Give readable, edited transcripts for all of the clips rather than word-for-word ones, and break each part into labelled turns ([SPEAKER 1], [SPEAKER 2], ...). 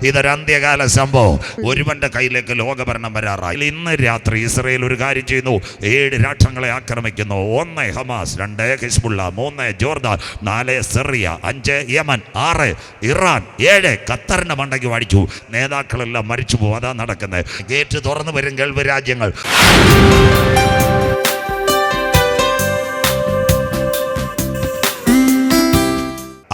[SPEAKER 1] ഇതൊരു അന്ത്യകാല സംഭവം. ഒരുവന്റെ കയ്യിലേക്ക് ലോകഭരണം വരാറായി. ഇന്ന് രാത്രി ഇസ്രായേൽ ഒരു കാര്യം ചെയ്യുന്നു. 7 രാഷ്ട്രങ്ങളെ ആക്രമിക്കുന്നു. 1 Hamas, 2 Hezbollah, 3 Jordan, 4 Syria, 5 Yemen, 6 Iran, 7 ഖത്തറിന്റെ മണ്ടയ്ക്ക് അടിച്ചു. നേതാക്കളെല്ലാം മരിച്ചു പോകും. അതാ നടക്കുന്നത്. ഗേറ്റ് തുറന്നു വരും ഗൾഫ് രാജ്യങ്ങൾ.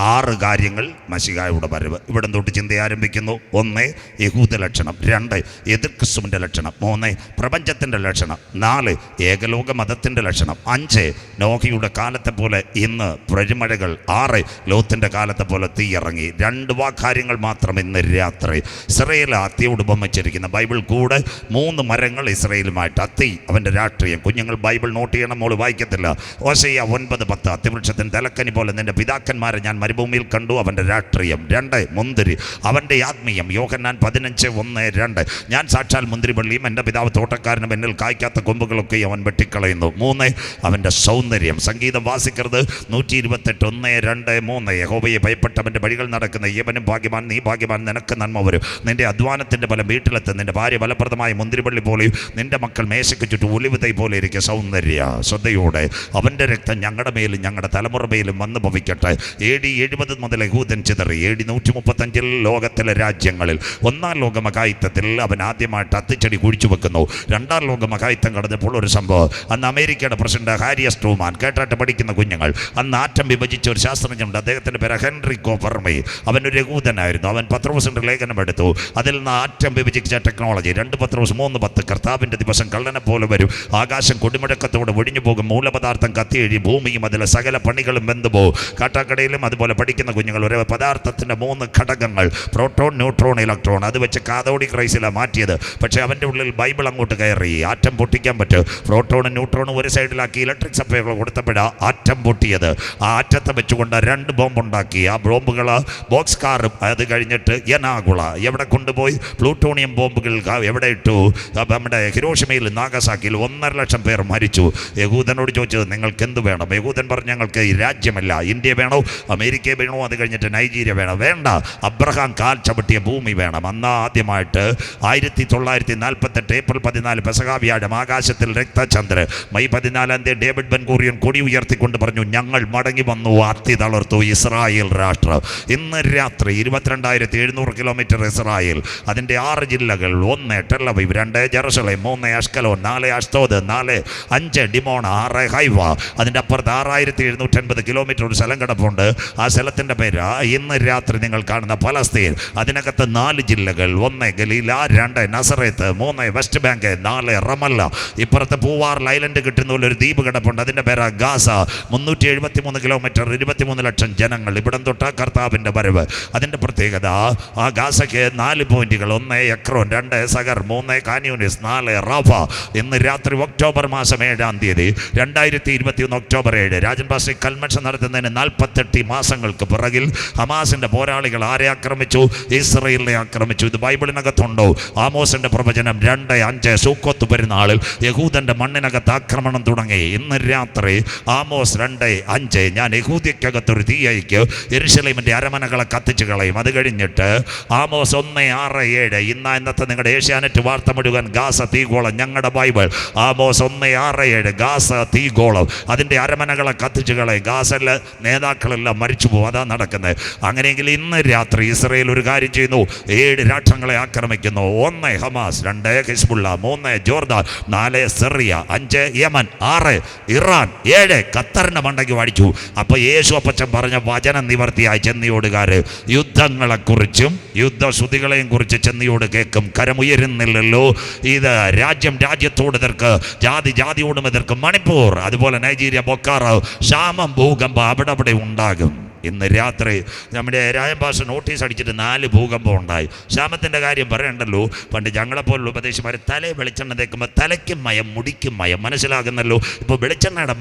[SPEAKER 1] 6 കാര്യങ്ങൾ മശിഹായുടെ വരവ്. ഇവിടം തൊട്ട് ചിന്ത ആരംഭിക്കുന്നു. 1 യഹൂദ ലക്ഷണം, 2 എതിർ ക്രിസ്തുവിൻ്റെ ലക്ഷണം, 3 പ്രപഞ്ചത്തിൻ്റെ ലക്ഷണം, 4 ഏകലോക മതത്തിൻ്റെ ലക്ഷണം, 5 നോഹയുടെ കാലത്തെ പോലെ ഇന്ന് പെരുമഴകൾ, 6 ലോത്തിൻ്റെ കാലത്തെ പോലെ തീ ഇറങ്ങി. 2 വാക്കാര്യങ്ങൾ മാത്രം ഇന്ന് രാത്രി. ഇസ്രായേൽ അത്തിയോട് ഉപമിച്ചിരിക്കുന്ന ബൈബിൾ കൂടെ 3 മരങ്ങൾ ഇസ്രായേലുമായിട്ട്. അത്തി അവൻ്റെ രാഷ്ട്രീയം. കുഞ്ഞുങ്ങൾ ബൈബിൾ നോട്ട് ചെയ്യണം, മോള് വായിക്കത്തില്ല. ഹോശയ്യ 9:10 അത്തിവൃക്ഷത്തിന് തലക്കനി പോലെ നിന്റെ പിതാക്കന്മാരെ ഞാൻ മരുഭൂമിയിൽ കണ്ടു, അവൻ്റെ രാഷ്ട്രീയം. 2 മുന്തിരി അവൻ്റെ ആത്മീയം. യോഹന്നാൻ 15:1-2 ഞാൻ സാക്ഷാൽ മുന്തിരിവള്ളിയും എൻ്റെ പിതാവ് തോട്ടക്കാരനും എന്നിൽ കായ്ക്കാത്ത കൊമ്പുകളൊക്കെ അവൻ വെട്ടിക്കളയുന്നു. 3 അവൻ്റെ സൗന്ദര്യം. സംഗീതം വാസിക്കരുത് 128:1-2-3 യഹോവയെ ഭയപ്പെട്ടവൻ്റെ വഴികൾ നടക്കുന്ന ഏവനും ഭാഗ്യവാൻ. നീ ഭാഗ്യവാൻ, നിനക്ക് നന്മ വരും. നിന്റെ അധ്വാനത്തിൻ്റെ ഫലം വീട്ടിലെത്തും. നിന്റെ ഭാര്യ ഫലപ്രദമായ മുന്തിരിവള്ളി പോലെയും നിന്റെ മക്കൾ മേശയ്ക്ക് ചുറ്റും ഒലിവ് തൈ പോലെ ഇരിക്കുക. സൗന്ദര്യ ശ്രദ്ധയോടെ അവൻ്റെ രക്തം ഞങ്ങളുടെ മേലും ഞങ്ങളുടെ തലമുറ മേലും വന്നു ഭവിക്കട്ടെ. AD 70 മുതൽ യഹൂദൻ ചിതറി. AD 135 ലോകത്തിലെ രാജ്യങ്ങളിൽ 1-ാം ലോക മഹായുദ്ധത്തിൽ അവൻ ആദ്യമായിട്ട് അത്തിച്ചെടി കുഴിച്ചു വെക്കുന്നു. 2-ാം ലോക മഹായുദ്ധം കടന്നപ്പോൾ ഒരു സംഭവം. അന്ന് അമേരിക്കയുടെ പ്രസിഡന്റ് ഹാരി എസ് ട്രൂമാൻ, കേട്ടായിട്ട് പഠിക്കുന്ന കുഞ്ഞുങ്ങൾ, അന്ന് ആറ്റം വിഭജിച്ച ഒരു ശാസ്ത്രജ്ഞനുണ്ട്. അദ്ദേഹത്തിൻ്റെ പേര് ഹെൻറിക്കോ ഫെർമി. അവനൊരു യഹൂദനായിരുന്നു. അവൻ പത്രോസിൻ്റെ ലേഖനം എടുത്തു. അതിൽ നിന്ന് ആറ്റം വിഭജിച്ച ടെക്നോളജി. 2 പത്രോസ് 3:10 കർത്താവിൻ്റെ ദിവസം കള്ളനെ പോലെ വരും. ആകാശം കൊടിമുഴക്കത്തോടെ ഒഴിഞ്ഞു പോകും. മൂലപദാർത്ഥം കത്തിയെഴി ഭൂമിയും അതിലെ സകല പണികളും വെന്തുപോകും. കാട്ടാക്കടയിലും അതുപോലെ പഠിക്കുന്ന കുഞ്ഞുങ്ങൾ ഒരു പദാർത്ഥത്തിൻ്റെ 3 ഘടകങ്ങൾ, പ്രോട്ടോൺ, ന്യൂട്രോൺ, ഇലക്ട്രോൺ. അത് വെച്ച് കാതോഡിക് റൈസിലാണ് മാറ്റിയത്. പക്ഷേ അവൻ്റെ ഉള്ളിൽ ബൈബിൾ അങ്ങോട്ട് കയറി. ആറ്റം പൊട്ടിക്കാൻ പറ്റും. പ്രോട്ടോണും ന്യൂട്രോണും ഒരു സൈഡിലാക്കി ഇലക്ട്രിക് സപ്ലൈകൾ കൊടുത്തപ്പോഴാണ് ആറ്റം പൊട്ടിയത്. ആ ആറ്റത്തെ വെച്ചുകൊണ്ട് 2 ബോംബുണ്ടാക്കി. ആ ബോംബുകൾ ബോക്സ് കാറും. അത് കഴിഞ്ഞിട്ട് യനാഗുള എവിടെ കൊണ്ടുപോയി? പ്ലൂട്ടോണിയം ബോംബുകൾ എവിടെ ഇട്ടു? നമ്മുടെ ഹിരോഷിമയിൽ, നാഗസാക്കിയിൽ 1.5 ലക്ഷം പേർ മരിച്ചു. യഹൂദനോട് ചോദിച്ചത് നിങ്ങൾക്ക് എന്ത് വേണം? യഹൂദൻ പറഞ്ഞു ഞങ്ങൾക്ക് ഈ രാജ്യമല്ല, ഇന്ത്യ വേണോ, അമേരിക്ക വേണോ, അത് കഴിഞ്ഞിട്ട് നൈജീരിയ വേണം? വേണ്ട, അബ്രഹാം കാൽ ചവിട്ടിയ ഭൂമി വേണം. അന്ന് ആദ്യമായിട്ട് 1948 ഏപ്രിൽ 14 പെസഹ വ്യാഴം ആകാശത്തിൽ രക്തചന്ദ്രൻ. മെയ് 14 ഡേവിഡ് ബെൻ ഗൂറിയൻ കൊടി ഉയർത്തിക്കൊണ്ട് പറഞ്ഞു ഞങ്ങൾ മടങ്ങി വന്നു, അത്തി തളർത്തു ഇസ്രായേൽ രാഷ്ട്രം. ഇന്ന് രാത്രി 22,700 കിലോമീറ്റർ ഇസ്രായേൽ, അതിൻ്റെ 6 ജില്ലകൾ. 1 ടെൽ-അവീവ്, 2 ജെറുസലേം, 3 അഷ്കലോൻ, 4 അഷ്തോദ്, 4 5 ഡിമോണ, 6 ഹൈവ. അതിൻ്റെ അപ്പുറത്ത് 6,750 കിലോമീറ്റർ ഒരു സ്ഥലം കിടപ്പുണ്ട്. ആ സ്ഥലത്തിൻ്റെ പേര് ഇന്ന് രാത്രി നിങ്ങൾ കാണുന്ന ഫലസ്തീൻ. അതിനകത്ത് 4 ജില്ലകൾ. 1 ഗലീല, 2 നസറേത്ത്, 3 വെസ്റ്റ് ബാങ്ക്, 4 റമല്ല. ഇപ്പുറത്ത് പൂവാർ ഐലൻഡ് കിട്ടുന്ന പോലെ ഒരു ദ്വീപ് കിടപ്പുണ്ട്. അതിൻ്റെ പേര് ഗാസ. 373 കിലോമീറ്റർ, 23 ലക്ഷം ജനങ്ങൾ. ഇവിടം തൊട്ട് കർത്താവിൻ്റെ വരവ്. അതിൻ്റെ പ്രത്യേകത, ആ ഗാസയ്ക്ക് 4 പോയിന്റുകൾ. 1 എക്രോൻ, 2 സഗർ, 3 കാന്യൂനിസ്, 4 റാഫ. ഇന്ന് രാത്രി ഒക്ടോബർ മാസം 7-ാം തീയതി 2021 ഒക്ടോബർ 7 രാജൻ പാസ്റ്റർ കൺവെൻഷൻ നടത്തുന്നതിന് 48 മാസങ്ങൾക്ക് പിറകിൽ ഹമാസിൻ്റെ പോരാളികൾ ആരെ ആക്രമിച്ചു? ഇസ്രായേലിനെ ആക്രമിച്ചു. ഇത് ബൈബിളിനകത്തുണ്ടോ? ആമോസിൻ്റെ പ്രവചനം 2:5 സൂക്കോത്ത് പെരുന്നാളിൽ യഹൂദൻ്റെ മണ്ണിനകത്ത് ആക്രമണം തുടങ്ങി. ഇന്ന് രാത്രി ആമോസ് 2:5 ഞാൻ യഹൂദിക്കകത്തൊരു തീ അയക്കും, യെരുശലേമിൻ്റെ അരമനകളെ കത്തിച്ചു കളയും. അത് കഴിഞ്ഞിട്ട് ആമോസ് 1:6-7 ഇന്നത്തെ നിങ്ങളുടെ ഏഷ്യാനെറ്റ് വാർത്ത മുഴുവൻ ഗാസ തീഗോളം. ഞങ്ങളുടെ ബൈബിൾ ആമോസ് 1:6-7 ഗാസ തീഗോളം. അതിൻ്റെ അരമനകളെ കത്തിച്ചു കളയും. ഗാസയിലെ നേതാക്കളെല്ലാം മരിച്ചു പോകും. അതാ നടക്കുന്നത്. അങ്ങനെയെങ്കിൽ ഇന്ന് രാത്രി ഇസ്രായേൽ ഒരു കാര്യം ചെയ്യുന്നു. 7 രാഷ്ട്രങ്ങളെ ആക്രമിക്കുന്നു. 1 Hamas, 2 Hezbollah, 3 Jordan, 4 Syria, 5 Yemen, 6 Iran, 7 ഖത്തറിൻ്റെ മണ്ടയ്ക്ക് അടിച്ചു. അപ്പോൾ യേശു അപ്പച്ചൻ പറഞ്ഞ വചനം നിവർത്തിയായി. ചെന്നിയോടുകാർ യുദ്ധങ്ങളെക്കുറിച്ചും യുദ്ധശ്രുതികളെയും കുറിച്ച് ചെന്നിയോട് കേൾക്കും. കരമുയരുന്നില്ലല്ലോ. ഇത് രാജ്യം രാജ്യത്തോട് എതിർക്ക്, ജാതി ജാതിയോടും എതിർക്കും. മണിപ്പൂർ, അതുപോലെ നൈജീരിയ, ബൊക്കാറോ, ക്ഷാമം, ഭൂകമ്പം അവിടെ ഉണ്ടാകും. ഇന്ന് രാത്രി നമ്മുടെ രാജൻ പാസ്റ്റർ നോട്ടീസ് അടിച്ചിട്ട് 4 ഭൂകമ്പം ഉണ്ടായി. ക്ഷാമത്തിൻ്റെ കാര്യം പറയണ്ടല്ലോ. പണ്ട് ഞങ്ങളെപ്പോലുള്ള ഉപദേശിമാർ തലയെ വെളിച്ചെണ്ണ തേക്കുമ്പോൾ തലയ്ക്കും മയം, മുടിക്കും മയം. മനസ്സിലാകുന്നല്ലോ. ഇപ്പോൾ വെളിച്ചെണ്ണയുടെ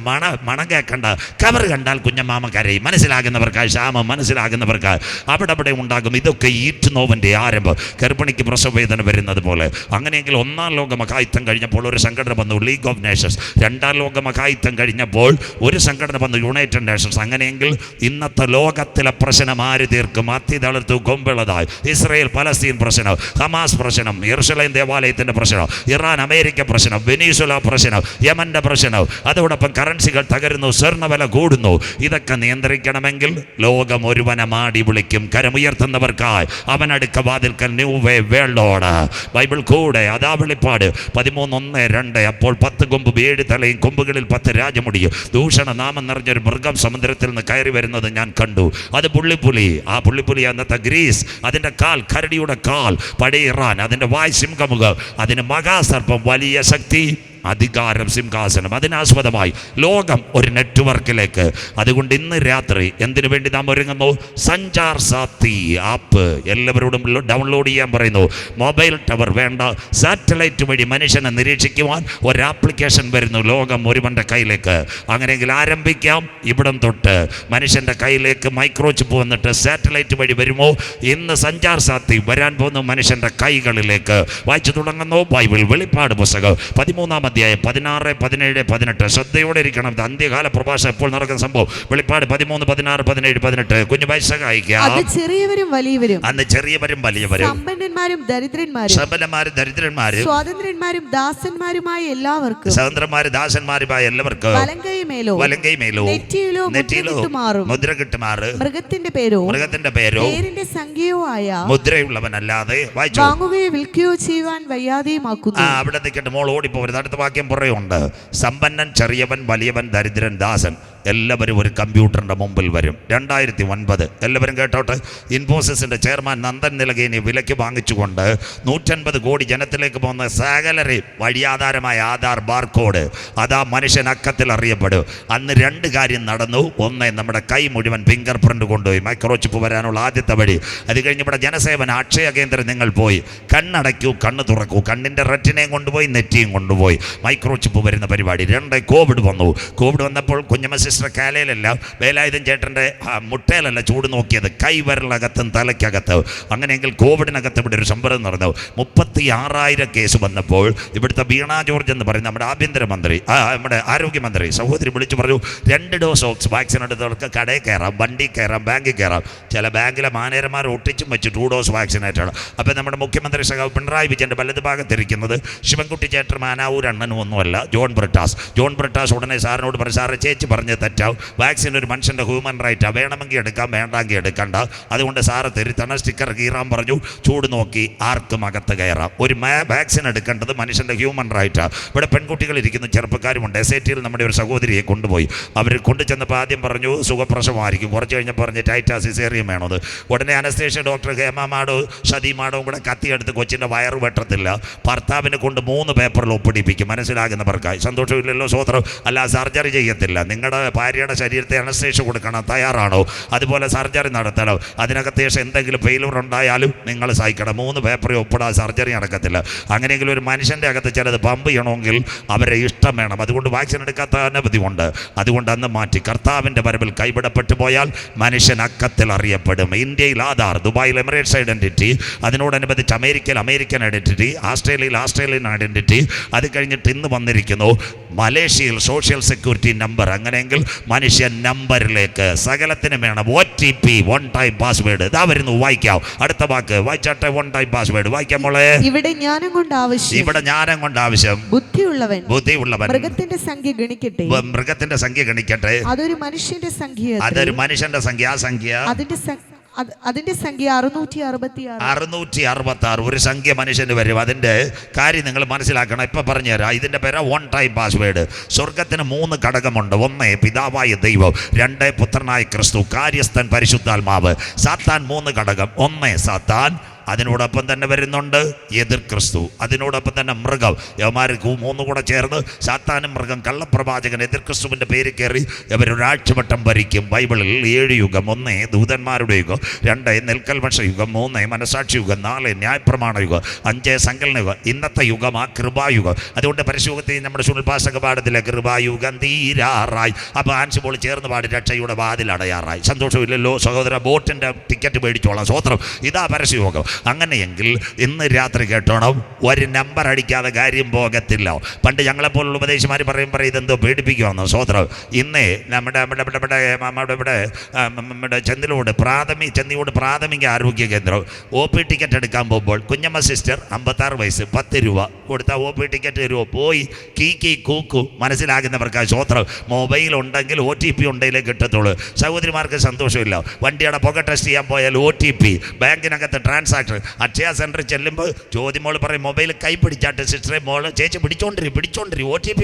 [SPEAKER 1] മണം കേൾക്കണ്ട, കവർ കണ്ടാൽ കുഞ്ഞമാമ കരയും. മനസ്സിലാകുന്നവർക്കായി ക്ഷാമം, മനസ്സിലാകുന്നവർക്കായി അവിടെ ഉണ്ടാകും. ഇതൊക്കെ ഈറ്റുനോവിൻ്റെ ആരംഭം. ഗർഭിണിക്ക് പ്രസവവേദന വരുന്നത് പോലെ. അങ്ങനെയെങ്കിൽ 1-ാം ലോക മഹായുദ്ധം കഴിഞ്ഞപ്പോൾ ഒരു സംഘടന വന്നു, ലീഗ് ഓഫ് നേഷൻസ്. 2-ാം ലോക മഹായുദ്ധം കഴിഞ്ഞപ്പോൾ ഒരു സംഘടന വന്നു, യുണൈറ്റഡ് നേഷൻസ്. അങ്ങനെയെങ്കിൽ ഇന്നത്തെ ലോകത്തിലെ പ്രശ്നം ആര് തീർക്കും? അത്തിതളർത്തു കൊമ്പിളതായി ഇസ്രയേൽ പലസ്തീൻ പ്രശ്നം, ഹമാസ് പ്രശ്നം, യെരുശലേം ദേവാലയത്തിൻ്റെ പ്രശ്നം, ഇറാൻ അമേരിക്ക പ്രശ്നം, വെനീസുല പ്രശ്നം, യമൻ്റെ പ്രശ്നം, അതോടൊപ്പം കറൻസികൾ തകരുന്നു, സ്വർണ്ണവില കൂടുന്നു. ഇതൊക്കെ നിയന്ത്രിക്കണമെങ്കിൽ ലോകം ഒരുവനെ മാടി വിളിക്കും. കരമുയർത്തുന്നവർക്കായി അവനടുക്ക വാതിൽക്കൽ ന്യൂ വേ വേൾഡോട്. ബൈബിൾ കൂടെ അതാ വെളിപ്പാട് 13:1-2. അപ്പോൾ 10 കൊമ്പും 7 തലയും, കൊമ്പുകളിൽ 10 രാജമുടിയും, ദൂഷണ നാമം നിറഞ്ഞൊരു മൃഗം സമുദ്രത്തിൽ നിന്ന് കയറി വരുന്നത് ഞാൻ കണ്ടു. അത് പുള്ളിപ്പുലി. ആ പുള്ളിപ്പുലി അന്നത്തെ ഗ്രീസ്. അതിൻ്റെ കാൽ കരടിയുടെ കാൽ, പഴയ ഇറാൻ. അതിൻ്റെ വായ് സിംഹമുഖം, അതിന് മഹാസർപ്പം, വലിയ ശക്തി, അധികാരം, സിംഹാസനം. അതിനാസ്പദമായി ലോകം ഒരു നെറ്റ്വർക്കിലേക്ക്. അതുകൊണ്ട് ഇന്ന് രാത്രി എന്തിനു വേണ്ടി നാം ഒരുങ്ങുന്നു? സഞ്ചാർ സാത്തി ആപ്പ് എല്ലാവരോടും ഡൗൺലോഡ് ചെയ്യാൻ പറയുന്നു. മൊബൈൽ ടവർ വേണ്ട, സാറ്റലൈറ്റ് വഴി മനുഷ്യനെ നിരീക്ഷിക്കുവാൻ ഒരു ആപ്ലിക്കേഷൻ വരുന്നു ലോകം ഒരുവൻ്റെ കയ്യിലേക്ക്. അങ്ങനെയെങ്കിൽ ആരംഭിക്കാം. ഇവിടം തൊട്ട് മനുഷ്യൻ്റെ കയ്യിലേക്ക് മൈക്രോ ചിപ്പ് വന്നിട്ട് സാറ്റലൈറ്റ് വഴി വരുമോ? ഇന്ന് സഞ്ചാർ സാത്തി വരാൻ പോകുന്നു മനുഷ്യൻ്റെ കൈകളിലേക്ക്. വായിച്ചു തുടങ്ങുന്നു ബൈബിൾ വെളിപ്പാട് പുസ്തകം 13-ാം അധ്യായം 16, 17, 18. ശ്രദ്ധയോടെ ഇരിക്കണം. ഇത് അന്ത്യകാല പ്രഭാഷണം എപ്പോൾ നടക്കുന്ന സംഭവം. വെളിപ്പാട് 13, 16, 17, 18. കുഞ്ഞു പൈസ അയക്കാം.
[SPEAKER 2] അന്ന് ചെറിയവരും വലിയവരും,
[SPEAKER 1] സമ്പന്നന്മാരും ദരിദ്രന്മാരും,
[SPEAKER 2] സ്വാതന്ത്ര്യന്മാരും ദാസന്മാരുമായ എല്ലാവർക്കും,
[SPEAKER 1] വലങ്കൈമേലോ നെറ്റിയിലോ മുദ്ര കിട്ടുമാറ്
[SPEAKER 2] മൃഗത്തിന്റെ പേരോ പേരിന്റെ സംഖ്യയോ ആയ
[SPEAKER 1] മുദ്രയുള്ളവനല്ലാതെ
[SPEAKER 2] വാങ്ങുകയോ വിൽക്കുകയോ ചെയ്യുവാൻ വയ്യാതെയുമാക്കുന്നു.
[SPEAKER 1] അവിടെ നിൽക്കട്ടെ, മോൾ ഓടിപ്പോവരുത്. അടുത്ത വാക്യം പുറയുണ്ട്. സമ്പന്നൻ, ചെറിയവൻ, വലിയവൻ, ദരിദ്രൻ, ദാസൻ എല്ലാവരും ഒരു കമ്പ്യൂട്ടറിൻ്റെ മുമ്പിൽ വരും. 2009 എല്ലാവരും കേട്ടോട്ടെ. ഇൻഫോസിസിൻ്റെ ചെയർമാൻ നന്ദൻ നിലകേനി വിലയ്ക്ക് വാങ്ങിച്ചുകൊണ്ട് 150 കോടി ജനത്തിലേക്ക് പോകുന്ന സകലരെ വഴിയാധാരമായ ആധാർ ബാർകോഡ് അതാ മനുഷ്യൻ അക്കത്തിൽ അറിയപ്പെടും. അന്ന് 2 കാര്യം നടന്നു. ഒന്ന്, നമ്മുടെ കൈ മുഴുവൻ ഫിംഗർ പ്രിൻ്റ് കൊണ്ടുപോയി, മൈക്രോ ചിപ്പ് വരാനുള്ള ആദ്യത്തെ വഴി. അത് കഴിഞ്ഞ് ഇവിടെ ജനസേവന അക്ഷയ കേന്ദ്രം നിങ്ങൾ പോയി കണ്ണടയ്ക്കൂ, കണ്ണ് തുറക്കൂ, കണ്ണിൻ്റെ റെറ്റിനയും കൊണ്ടുപോയി, നെറ്റിയും കൊണ്ടുപോയി, മൈക്രോ ചിപ്പ് വരുന്ന പരിപാടി. 2, കോവിഡ് വന്നു. കോവിഡ് വന്നപ്പോൾ കുഞ്ഞമ്മ സിസ്റ്റർ കാലയിലല്ല, വേലായുധൻ ചേട്ടൻ്റെ മുട്ടയിലല്ല ചൂട് നോക്കിയത്, കൈവരലകത്തും തലയ്ക്കകത്ത്. അങ്ങനെയെങ്കിൽ കോവിഡിനകത്ത് ഇവിടെ ഒരു സംഭവം നടന്നു. 36,000 കേസ് വന്നപ്പോൾ ഇവിടുത്തെ വീണ ജോർജ് എന്ന് പറയുന്ന നമ്മുടെ ആഭ്യന്തരമന്ത്രി, നമ്മുടെ ആരോഗ്യമന്ത്രി സഹോദരി വിളിച്ചു പറഞ്ഞു, 2 ഡോസ് വാക്സിൻ എടുത്തവർക്ക് കടയിൽ കയറാം, വണ്ടി കയറാം, ബാങ്കിൽ കയറാം. ചില ബാങ്കിലെ മാനേജർമാർ ഒട്ടിച്ചും വെച്ച് 2 ഡോസ് വാക്സിനായിട്ടാണ്. അപ്പോൾ നമ്മുടെ മുഖ്യമന്ത്രി സഖാവ് പിണറായി വിജയൻ്റെ വലത് ഭാഗത്തിരിക്കുന്നത് ശിവൻകുട്ടി ചേട്ടൻ മാനാവൂർ അണ്ണനും ഒന്നുമല്ല, ജോൺ ബ്രിട്ടാസ് ഉടനെ സാറിനോട് പറഞ്ഞു, സാറ് ചേച്ചി പറഞ്ഞ് തെറ്റാവും, വാക്സിൻ ഒരു മനുഷ്യൻ്റെ ഹ്യൂമൻ റൈറ്റാണ്, വേണമെങ്കിൽ എടുക്കാം, വേണ്ടെങ്കിൽ എടുക്കണ്ട, അതുകൊണ്ട് സാറ് തിരുത്തണം, സ്റ്റിക്കർ കീറാൻ പറഞ്ഞു. ചൂട് നോക്കി ആർക്കും അകത്ത് കയറാം. ഒരു വാക്സിൻ എടുക്കേണ്ടത് മനുഷ്യൻ്റെ ഹ്യൂമൻ റൈറ്റാണ്. ഇവിടെ പെൺകുട്ടികളിരിക്കുന്നു, ചെറുപ്പക്കാരുമുണ്ട്. SATയിൽ നമ്മുടെ ഒരു സഹോദരിയെ കൊണ്ടുപോയി. അവർ കൊണ്ടുചെന്നപ്പോൾ ആദ്യം പറഞ്ഞു സുഖപ്രസവമായിരിക്കും, കുറച്ച് കഴിഞ്ഞപ്പോൾ പറഞ്ഞ് ടൈറ്റാ സിസേറിയൻ വേണത്. ഉടനെ അനസ്തേഷ്യ ഡോക്ടർ ഹേമമാടോ ഷതിമാടോ കൂടെ കത്തിയെടുത്ത് കൊച്ചിൻ്റെ വയറ് വെട്ടത്തില്ല, ഭർത്താവിനെ കൊണ്ട് 3 പേപ്പറിൽ ഒപ്പിടിപ്പിക്കും മനസ്സിലാകുന്നവർക്കായി. സന്തോഷമില്ലല്ലോ, സ്വോത്രം. അല്ല, സർജറി ചെയ്യത്തില്ല. നിങ്ങളുടെ ഭാര്യയുടെ ശരീരത്തെ അനസ്തേഷ്യ കൊടുക്കണം, തയ്യാറാണോ? അതുപോലെ സർജറി നടത്തണം. അതിനകത്ത് ശേഷം എന്തെങ്കിലും ഫെയിലൂർ ഉണ്ടായാലും നിങ്ങൾ സഹിക്കണം. 3 പേപ്പറിൽ ഒപ്പിടാൻ സർജറി നടക്കത്തില്ല. അങ്ങനെയെങ്കിലും ഒരു മനുഷ്യൻ്റെ അകത്ത് ചിലത് പമ്പ് ചെയ്യണമെങ്കിൽ അവരെ ഇഷ്ടം വേണം. അതുകൊണ്ട് വാക്സിൻ എടുക്കാത്ത അനവധി ഉണ്ട്. അതുകൊണ്ട് അന്ന് മാറ്റി. കർത്താവിൻ്റെ വരവിൽ കൈവിടപ്പെട്ടു പോയാൽ മനുഷ്യൻ അക്കത്തിൽ അറിയപ്പെടും. ഇന്ത്യയിൽ ആധാർ, ദുബായിൽ എമിറേറ്റ്സ് ഐഡൻറ്റിറ്റി, അതിനോടനുബന്ധിച്ച് അമേരിക്കയിൽ അമേരിക്കൻ ഐഡൻറ്റിറ്റി, ആസ്ട്രേലിയയിൽ ആസ്ട്രേലിയൻ ഐഡൻറ്റിറ്റി. അത് കഴിഞ്ഞിട്ട് ഇന്ന് വന്നിരിക്കുന്നു മലേഷ്യയിൽ സോഷ്യൽ സെക്യൂരിറ്റി നമ്പർ. അങ്ങനെയെങ്കിൽ മനുഷ്യൻ നമ്പറിലേക്ക് സകലത്തിനും വേണം OTP, 1 ടൈം പാസ്വേഡ്. ഇതാ വരുന്നു, വായിക്കാം. അടുത്ത വാക്ക് വായിച്ചാട്ടെ. 1 ടൈം പാസ്വേഡ് വായിക്കാം മോളെ.
[SPEAKER 2] ഇവിടെ ജ്ഞാനം കൊണ്ട് ആവശ്യം ബുദ്ധിയുള്ളവൻ മൃഗത്തിന്റെ സംഖ്യ ഗണിക്കട്ടെ. അതൊരു മനുഷ്യന്റെ സംഖ്യ.
[SPEAKER 1] ആ സംഖ്യ
[SPEAKER 2] അതിന്റെ സംഖ്യ
[SPEAKER 1] 666. ഒരു സംഖ്യ മനുഷ്യന് വരും. അതിൻ്റെ കാര്യം നിങ്ങൾ മനസ്സിലാക്കണം. ഇപ്പം പറഞ്ഞുതരാം. ഇതിൻ്റെ പേര് 1 ടൈം പാസ്വേഡ്. സ്വർഗത്തിന് 3 ഘടകമുണ്ട്. 1 പിതാവായ ദൈവം, 2 പുത്രനായ ക്രിസ്തു, കാര്യസ്ഥൻ പരിശുദ്ധാത്മാവ്. സാത്താൻ 3 ഘടകം. 1 സാത്താൻ, അതിനോടൊപ്പം തന്നെ വരുന്നുണ്ട് എതിർ ക്രിസ്തു, അതിനോടൊപ്പം തന്നെ മൃഗം. യവന്മാർക്ക് 3 കൂടെ ചേർന്ന് സാത്താനും മൃഗം, കള്ളപ്രവാചകൻ, എതിർ ക്രിസ്തുവിൻ്റെ പേര് കയറി ഇവരൊരാഴ്ചവട്ടം ഭരിക്കും. ബൈബിളിൽ 7 യുഗം. 1 ദൂതന്മാരുടെ യുഗം, 2 നെൽക്കൽമഷ യുഗം, 3 മനസാക്ഷി യുഗം, 4 ന്യായപ്രമാണ യുഗം, 5 സങ്കലന യുഗം. ഇന്നത്തെ യുഗം ആ കൃപായുഗം. അതുകൊണ്ട് പരിശുദ്ധത്തിൽ നമ്മുടെ സുൽപാസക പാഠത്തിലെ കൃപായുഗം തീരാറായി. അപ്പോൾ ആൻസിബോൾ ചേർന്ന് പാടി രക്ഷയുടെ വാതിൽ അടയാറായി. സന്തോഷമില്ലല്ലോ സഹോദര? ബോട്ടിൻ്റെ ടിക്കറ്റ് മേടിച്ചോളാം. സ്വോത്രം. ഇതാ പരസ്യയോഗം. അങ്ങനെയെങ്കിൽ ഇന്ന് രാത്രി കേട്ടോണം, ഒരു നമ്പർ അടിക്കാതെ കാര്യം പോകത്തില്ല. പണ്ട് ഞങ്ങളെപ്പോലുള്ള ഉപദേശിമാർ പറയുമ്പോൾ ഇതെന്തോ പേടിപ്പിക്കുവാന്നോ സ്വോത്രം. ഇന്ന് നമ്മുടെ ചെന്നിലോട് പ്രാഥമിക ആരോഗ്യ കേന്ദ്രം OP ടിക്കറ്റ് എടുക്കാൻ പോകുമ്പോൾ കുഞ്ഞമ്മ സിസ്റ്റർ 56 വയസ്സ് 10 രൂപ കൊടുത്താൽ OP ടിക്കറ്റ് തരുമോ? പോയി കീ കൂക്കു. മനസ്സിലാകുന്നവർക്ക് സ്വോത്രം. മൊബൈൽ ഉണ്ടെങ്കിൽ OTP ഉണ്ടെങ്കിലേ കിട്ടത്തുള്ളൂ. സഹോദരിമാർക്ക് സന്തോഷമില്ല. വണ്ടിയുടെ പുക ടെസ്റ്റ് ചെയ്യാൻ പോയാൽ OTP, ബാങ്കിനകത്ത് ട്രാൻസാക്ഷൻ. അക്ഷയ സെൻറ്ററിൽ ചെല്ലുമ്പോൾ ചോദ്യമോൾ പറയും മൊബൈൽ കൈ പിടിച്ചാട്ട് സിസ്റ്ററെ മോള് ചേച്ചി പിടിച്ചോണ്ടിരി OTP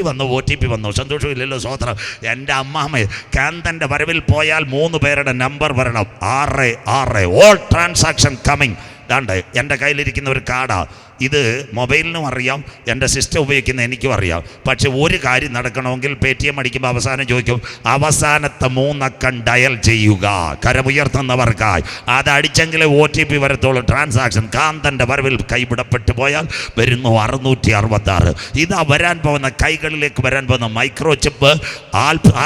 [SPEAKER 1] വന്നു. സന്തോഷമില്ലല്ലോ സ്വോത്രം. എൻ്റെ അമ്മാമ്മ കാന്തൻ്റെ വരവിൽ പോയാൽ 3 പേരുടെ നമ്പർ വരണം. 6 ഓൾ ട്രാൻസാക്ഷൻ കമ്മിങ്. ദാണ്ട് എൻ്റെ കയ്യിലിരിക്കുന്ന ഒരു കാർഡാ. ഇത് മൊബൈലിനും അറിയാം, എൻ്റെ സിസ്റ്റം ഉപയോഗിക്കുന്ന എനിക്കും അറിയാം. പക്ഷെ ഒരു കാര്യം നടക്കണമെങ്കിൽ PTM അടിക്കുമ്പോൾ അവസാനം ചോദിക്കും അവസാനത്തെ 3 അക്കം ഡയൽ ചെയ്യുക. കരമുയർത്തുന്നവർക്കായി അതടിച്ചെങ്കിലേ OTP വരത്തുള്ളൂ. ട്രാൻസാക്ഷൻ കാന്തൻ്റെ വരവിൽ കൈവിടപ്പെട്ടു പോയാൽ വരുന്നു 666. ഇതാ വരാൻ പോകുന്ന കൈകളിലേക്ക് വരാൻ പോകുന്ന മൈക്രോ ചിപ്പ്.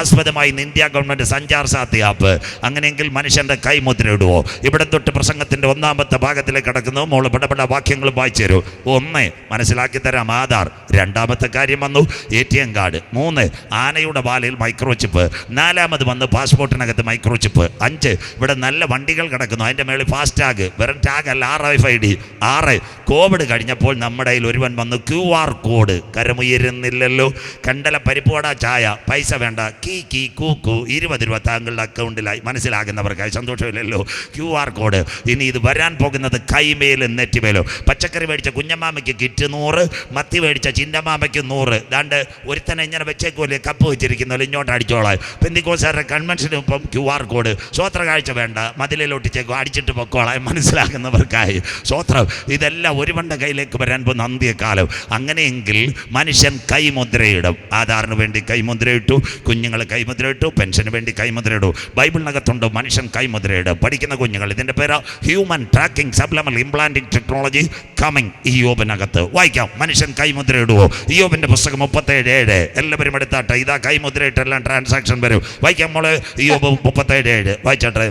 [SPEAKER 1] ആസ്പദമായി ഇന്ത്യ ഗവൺമെൻറ് സഞ്ചാർ സാധ്യ ആപ്പ്. അങ്ങനെയെങ്കിൽ മനുഷ്യൻ്റെ കൈമുദ്ര ഇടുവോ? ഇവിടെ തൊട്ട് പ്രസംഗത്തിൻ്റെ 1-ാമത്തെ ഭാഗത്തിലേക്ക് കിടക്കുന്നു. മോള് പടപട വാക്യങ്ങൾ വായിച്ചു തരൂ. 1 മനസ്സിലാക്കി തരാം, ആധാർ. 2-ാമത്തെ കാര്യം വന്നു ATM കാർഡ്. 3 ആനയുടെ വാലയിൽ മൈക്രോ ചിപ്പ്. 4-ാമത് വന്ന് പാസ്പോർട്ടിനകത്ത് മൈക്രോ ചിപ്പ്. 5 ഇവിടെ നല്ല വണ്ടികൾ കിടക്കുന്നു, അതിൻ്റെ മേളിൽ ഫാസ്റ്റ് ടാഗ്. വെറും ടാഗ് അല്ല, RFID. 6 കോവിഡ് കഴിഞ്ഞപ്പോൾ നമ്മുടെ കയ്യിൽ ഒരുവൻ വന്ന് QR കോഡ്. കരമുയരുന്നില്ലല്ലോ. കണ്ടല പരിപ്പുവട ചായ, പൈസ വേണ്ട, കീ കൂക്കു. 20 രൂപ താങ്കളുടെ അക്കൗണ്ടിലായി. മനസ്സിലാകുന്നവർക്കായി സന്തോഷമില്ലല്ലോ. QR code. ഇനി ഇത് വരാൻ പോകുന്നത് കൈമേലും നെറ്റിമേലും. പച്ചക്കറി മേടിച്ച കുഞ്ഞമ്മാമയ്ക്ക് കിറ്റ് 100, മത്തി മേടിച്ച ചിന്നമാമയ്ക്ക് 100. ദാണ്ട് ഒരുത്തനെ ഇങ്ങനെ വെച്ചേക്കുമല്ലേ, കപ്പ് വെച്ചിരിക്കുന്നല്ലോ, ഇങ്ങോട്ട് അടിച്ചോളാം. പെന്തിക്കോസ്കാരുടെ കൺവെൻഷനും ഇപ്പം QR കോഡ്. സ്വോത്ര കാഴ്ച വേണ്ട, മതിലിലൊട്ടിച്ചേക്കോ, അടിച്ചിട്ട് പൊക്കോളാം. മനസ്സിലാക്കുന്നവർക്കായി സ്വോത്രം. ഇതെല്ലാം ഒരുവന്റെ കയ്യിലേക്ക് വരാൻ പോകുന്ന അന്ത്യകാലം. അങ്ങനെയെങ്കിൽ മനുഷ്യൻ കൈമുദ്രയിടും. ആധാറിന് വേണ്ടി കൈമുദ്രയിട്ടു, കുഞ്ഞുങ്ങൾ കൈമുദ്രയിട്ടു, പെൻഷന് വേണ്ടി കൈമുദ്രയിടും. ബൈബിളിനകത്തുണ്ട് മനുഷ്യൻ കൈമുദ്രയിടും. പഠിക്കുന്ന കുഞ്ഞുങ്ങൾ ഇതിൻ്റെ പേര് human tracking supplemental implanting technology coming. ഇയ്യോബിനകത്ത് വായിക്കാം, മനുഷ്യൻ കൈമുദ്ര ഇടുവോ? ഇയ്യോബിന്റെ പുസ്തകം 37:7. എല്ലാവരും എടുത്താട്ടെ. ഇതാ കൈമുദ്രയിട്ടെല്ലാം ട്രാൻസാക്ഷൻ വരും. വായിക്കാം മോള്. ഇയ്യോബ് 37:7 വായിച്ചാട്ടെ.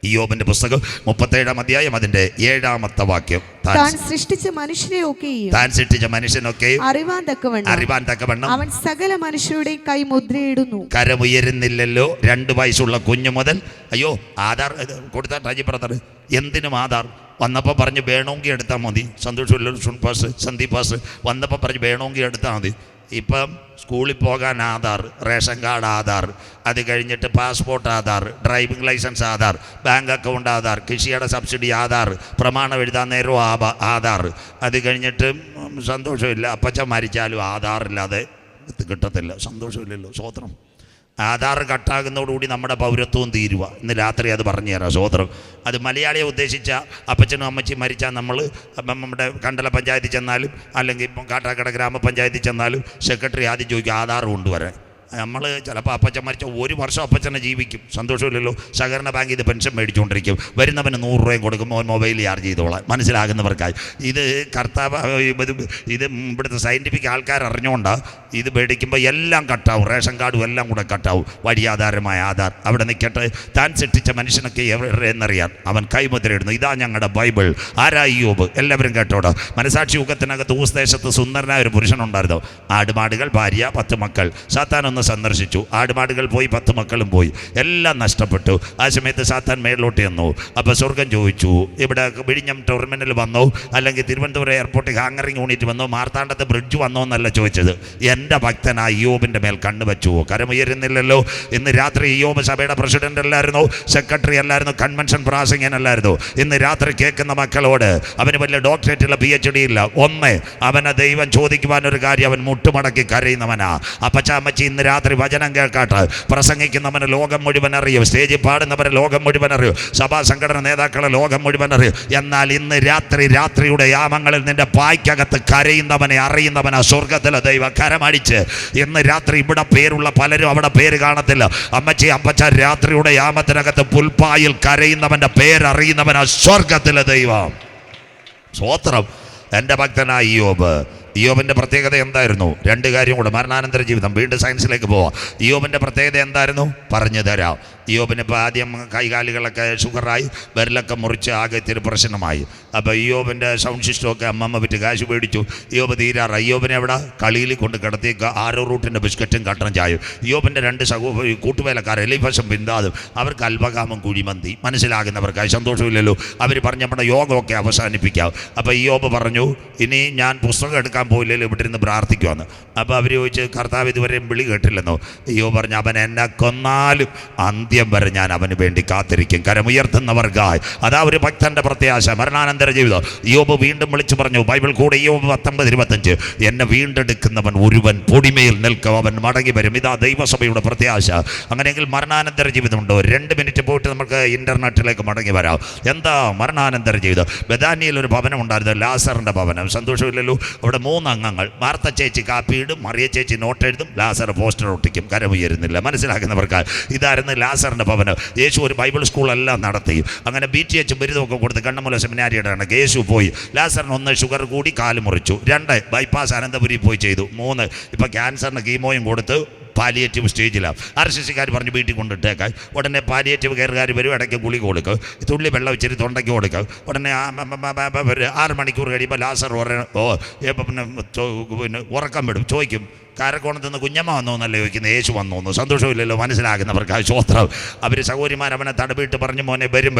[SPEAKER 1] ഇയ്യോബിന്റെ പുസ്തകം 37-ാം അധ്യായം അതിന്റെ 7-ാമത്തെ വാക്യം.
[SPEAKER 2] താൻ സൃഷ്ടിച്ച മനുഷ്യനൊക്കെ അറിവാൻ തക്കവണ്ണം അവൻ സകല മനുഷ്യരുടെ കൈ മുദ്രയിടുന്നു.
[SPEAKER 1] കരമുയരുന്നില്ലല്ലോ. 2 വയസ്സുള്ള കുഞ്ഞു മുതൽ. അയ്യോ, ആധാർ കൊടുത്താൽ രാജി ബ്രദർ എന്തിനും ആധാർ വന്നപ്പോൾ പറഞ്ഞ് വേണമെങ്കിൽ എടുത്താൽ മതി. സന്തോഷമില്ലല്ലോ. സന്ദീപ് പാസ് വന്നപ്പോൾ പറഞ്ഞ് വേണമെങ്കിൽ എടുത്താൽ മതി. ഇപ്പം സ്കൂളിൽ പോകാൻ ആധാർ, റേഷൻ കാർഡ് ആധാർ, അത് കഴിഞ്ഞിട്ട് passport Aadhaar, driving licence Aadhaar, bank account Aadhaar, കൃഷിയുടെ സബ്സിഡി ആധാർ, പ്രമാണം എഴുതാൻ നേരവും ആധാർ. അത് കഴിഞ്ഞിട്ട് സന്തോഷമില്ല, അപ്പച്ചൻ മരിച്ചാലും ആധാറില്ലാതെ കിട്ടത്തില്ല. സന്തോഷമില്ലല്ലോ. സ്വോത്രം. ആധാർ കട്ടാകുന്നതോടുകൂടി നമ്മുടെ പൗരത്വവും തീരുക. ഇന്ന് രാത്രി അത് പറഞ്ഞു തരാം സ്വോത്രം. അത് മലയാളിയെ ഉദ്ദേശിച്ച അപ്പച്ചനും അമ്മച്ചിയും മരിച്ചാൽ നമ്മൾ നമ്മുടെ കണ്ടല പഞ്ചായത്തിൽ ചെന്നാലും അല്ലെങ്കിൽ ഇപ്പം കാട്ടാക്കട ഗ്രാമപഞ്ചായത്തിൽ ചെന്നാലും സെക്രട്ടറി ആദ്യം ചോദിക്കും ആധാർ കൊണ്ടുവരാൻ. നമ്മൾ ചിലപ്പോൾ അപ്പച്ചൻ മരിച്ച 1 വർഷം അപ്പച്ചനെ ജീവിക്കും. സന്തോഷമില്ലല്ലോ. സഹകരണ ബാങ്കിൽ ഇത് പെൻഷൻ മേടിച്ചുകൊണ്ടിരിക്കും. വരുന്നവന് 100 രൂപയും കൊടുക്കുമ്പോൾ മൊബൈൽ ചാർജ് ചെയ്തോളാം. മനസ്സിലാകുന്നവർക്കായി ഇത് കർത്താവ് ഇത് ഇവിടുത്തെ സയൻറ്റിഫിക് ആൾക്കാർ അറിഞ്ഞുകൊണ്ടാണ്. ഇത് മേടിക്കുമ്പോൾ എല്ലാം കട്ടാവും, റേഷൻ കാർഡും എല്ലാം കൂടെ കട്ടാവും. വഴിയാധാരമായ ആധാർ അവിടെ നിൽക്കട്ടെ. താൻ സൃഷ്ടിച്ച മനുഷ്യനൊക്കെ എന്നറിയാൻ അവൻ കൈമുദ്രയിടുന്നു. ഇതാ ഞങ്ങളുടെ ബൈബിൾ. ആരാ ഇയ്യോബ്? എല്ലാവരും കേട്ടോട്. മനസാക്ഷി യുഗത്തിനകത്ത് ഊസ്ദേശത്ത് സുന്ദരനായ ഒരു പുരുഷനുണ്ടായിരുന്നു. ആടുമാടുകൾ, ഭാര്യ, 10 മക്കൾ. സാത്താൻ സന്ദർശിച്ചു. ആടുമാടുകൾ പോയി, 10 മക്കളും പോയി. എല്ലാം നഷ്ടപ്പെട്ടു. ആ സമയത്ത് സാത്താൻ മേളിലോട്ട് ചെന്നു. അപ്പോൾ സ്വർഗം ചോദിച്ചു, ഇവിടെ വിഴിഞ്ഞം ടെർമിനൽ വന്നോ, അല്ലെങ്കിൽ തിരുവനന്തപുരം എയർപോർട്ടിൽ ഹാങ്ങറിംഗ് യൂണിറ്റ് വന്നോ, മാർത്താണ്ഡത്ത് ബ്രിഡ്ജ് വന്നോ എന്നല്ല ചോദിച്ചത്. എൻ്റെ ഭക്തനായ ഇയ്യോബിൻ്റെ മേൽ കണ്ണുവെച്ചുവോ? കരമുയരുന്നില്ലല്ലോ. ഇന്ന് രാത്രി ഇയ്യോബ് സഭയുടെ പ്രസിഡന്റ് അല്ലായിരുന്നു, സെക്രട്ടറി അല്ലായിരുന്നു, കൺവെൻഷൻ പ്രാസംഗികനല്ലായിരുന്നു. ഇന്ന് രാത്രി കേൾക്കുന്ന മക്കളോട് അവന് വലിയ ഡോക്ടറേറ്റുള്ള PhD ഇല്ല. അവനെ ദൈവം ചോദിക്കുവാനൊരു കാര്യം, അവൻ മുട്ടുമടക്കി കരയുന്നവനാ. അപ്പച്ചാമ്മച്ചി ഇന്ന് രാത്രി വചനം കേൾക്കാട്ട്. പ്രസംഗിക്കുന്നവന് ലോകം മുഴുവൻ അറിയും, സ്റ്റേജിൽ പാടുന്നവരെ ലോകം മുഴുവൻ അറിയും, സഭാ സംഘടന നേതാക്കളെ ലോകം മുഴുവൻ അറിയും. എന്നാൽ ഇന്ന് രാത്രിയുടെ യാമങ്ങളിൽ നിന്റെ പായ്ക്കകത്ത് കരയുന്നവനെ അറിയുന്നവനാ സ്വർഗത്തിലെ ദൈവം. കരമടിച്ച് ഇന്ന് രാത്രി ഇവിടെ പേരുള്ള പലരും അവിടെ പേര് കാണത്തില്ല. അമ്മച്ചി അപ്പച്ച രാത്രിയുടെ യാമത്തിനകത്ത് പുൽപ്പായിൽ കരയുന്നവന്റെ പേരറിയുന്നവനാ സ്വർഗത്തിലെ ദൈവം. സ്വോത്രം. എൻ്റെ ഭക്തനായ ഇയ്യോബ് ഇയ്യോബിന്റെ പ്രത്യേകത എന്തായിരുന്നു? രണ്ട് കാര്യം കൂടെ, മരണാനന്തര ജീവിതം. വീണ്ടും സയൻസിലേക്ക് പോവാം. ഇയ്യോബിന്റെ പ്രത്യേകത എന്തായിരുന്നു? പറഞ്ഞു തരാം. ഇയ്യോബിന് ഇപ്പോൾ ആദ്യം കൈകാലുകളൊക്കെ ഷുഗറായി, വിരലൊക്കെ മുറിച്ച് ആകെ ഇത്തിരി പ്രശ്നമായി. അപ്പോൾ ഇയ്യോബിൻ്റെ സൗണ്ട് സിസ്റ്റമൊക്കെ അമ്മമ്മ വിറ്റ് കാശ് മേടിച്ചു. ഇയ്യോബ് തീരാറായി. ഇയ്യോബിനെ എവിടെ? കളിയിൽ കൊണ്ട് കിടത്തി ആരോ റൂട്ടിൻ്റെ ബിസ്ക്കറ്റും കട്ടനും ചായും. ഇയ്യോബിൻ്റെ രണ്ട് കൂട്ടുവേലക്കാർ എലിഫസും ബിന്ദാദും, അവർക്ക് അൽബകാമം കുഴിമന്തി. മനസ്സിലാകുന്നവർക്കായി സന്തോഷമില്ലല്ലോ. അവർ പറഞ്ഞ് നമ്മുടെ യോഗമൊക്കെ അവസാനിപ്പിക്കാം. അപ്പോൾ ഇയ്യോബ് പറഞ്ഞു, ഇനി ഞാൻ പുസ്തകം എടുക്കാൻ പോയില്ലല്ലോ, ഇവിടെ ഇരുന്ന് പ്രാർത്ഥിക്കുമെന്ന്. അപ്പോൾ അവർ ചോദിച്ച്, കർത്താവ് ഇതുവരെയും വിളി കേട്ടില്ലെന്നോ? ഇയ്യോബ് പറഞ്ഞു, അവൻ എന്നെ കൊന്നാലും അന്ത്യം വരെ ഞാൻ അവന് വേണ്ടി കാത്തിരിക്കും. കരമുയർത്തുന്നവർക്കായി. അതാ ഒരു ഭക്തന്റെ പ്രത്യാശ, മരണാനന്തര ജീവിതം. ഇയ്യോബ് വീണ്ടും വിളിച്ചു പറഞ്ഞു, ബൈബിൾ കൂടെ ഇയ്യോബ് 19:25, എന്നെ വീണ്ടെടുക്കുന്നവൻ ഒരുവൻ പൊടിമേൽ നിൽക്കും, അവൻ മടങ്ങി വരും. ഇതാ ദൈവസഭയുടെ പ്രത്യാശ. അങ്ങനെയെങ്കിൽ മരണാനന്തര ജീവിതമുണ്ടോ? 2 മിനിറ്റ് പോയിട്ട് നമുക്ക് ഇന്റർനെറ്റിലേക്ക് മടങ്ങി വരാം. എന്താ മരണാനന്തര ജീവിതം? ബഥാനിയിൽ ഒരു ഭവനം ഉണ്ടായിരുന്നു, ലാസറിന്റെ ഭവനം. സന്തോഷമില്ലല്ലോ. അവിടെ 3 അംഗങ്ങൾ. മാർത്ത ചേച്ചി കാപ്പിയിടും, മറിയ ചേച്ചി നോട്ട് എഴുതും, ലാസർ പോസ്റ്റർ ഒട്ടിക്കും. കരമുയരുന്നില്ല. മനസ്സിലാക്കുന്നവർക്ക് ഇതായിരുന്നു ലാസറിന്റെ ഭവനം. യേശു ഒരു ബൈബിൾ സ്കൂളെല്ലാം നടത്തി. അങ്ങനെ BTH ബിരുദമൊക്കെ കൊടുത്ത് കണ്ണമൂല സെമിനാരിയുടെ കണക്ക് യേശു പോയി. ലാസറിന് 1 ഷുഗർ കൂടി, കാല് മുറിച്ചു. 2 ബൈപ്പാസ് അനന്തപുരി പോയി ചെയ്തു. 3 ഇപ്പം ക്യാൻസറിന് കീമോയും കൊടുത്ത് പാലിയേറ്റീവ് സ്റ്റേജിലാണ്. RCCക്കാർ പറഞ്ഞു വീട്ടിൽ കൊണ്ടിട്ടേക്കാൻ. ഉടനെ പാലിയേറ്റീവ് കെയറുകാർ വരും, ഇടയ്ക്ക് ഗുളിക കൊടുക്കും, തുള്ളി വെള്ളം വെച്ചിട്ട് തൊണ്ടയ്ക്ക് കൊടുക്കും. ഉടനെ 6 മണിക്കൂർ കഴിയുമ്പോൾ ലാസർ പിന്നെ ഉറക്കം വിടും. ചോദിക്കും, കാരക്കോണത്ത് നിന്ന് കുഞ്ഞമ്മ വന്നോ എന്നല്ല ചോദിക്കുന്നത്, യേശു വന്നോന്നു. സന്തോഷമില്ലല്ലോ. മനസ്സിലാകുന്നവർക്ക് ആ സ്വത്രം. അവർ സഹോദരിമാർ അവനെ തടവിട്ട് പറഞ്ഞു, മോനെ വരും.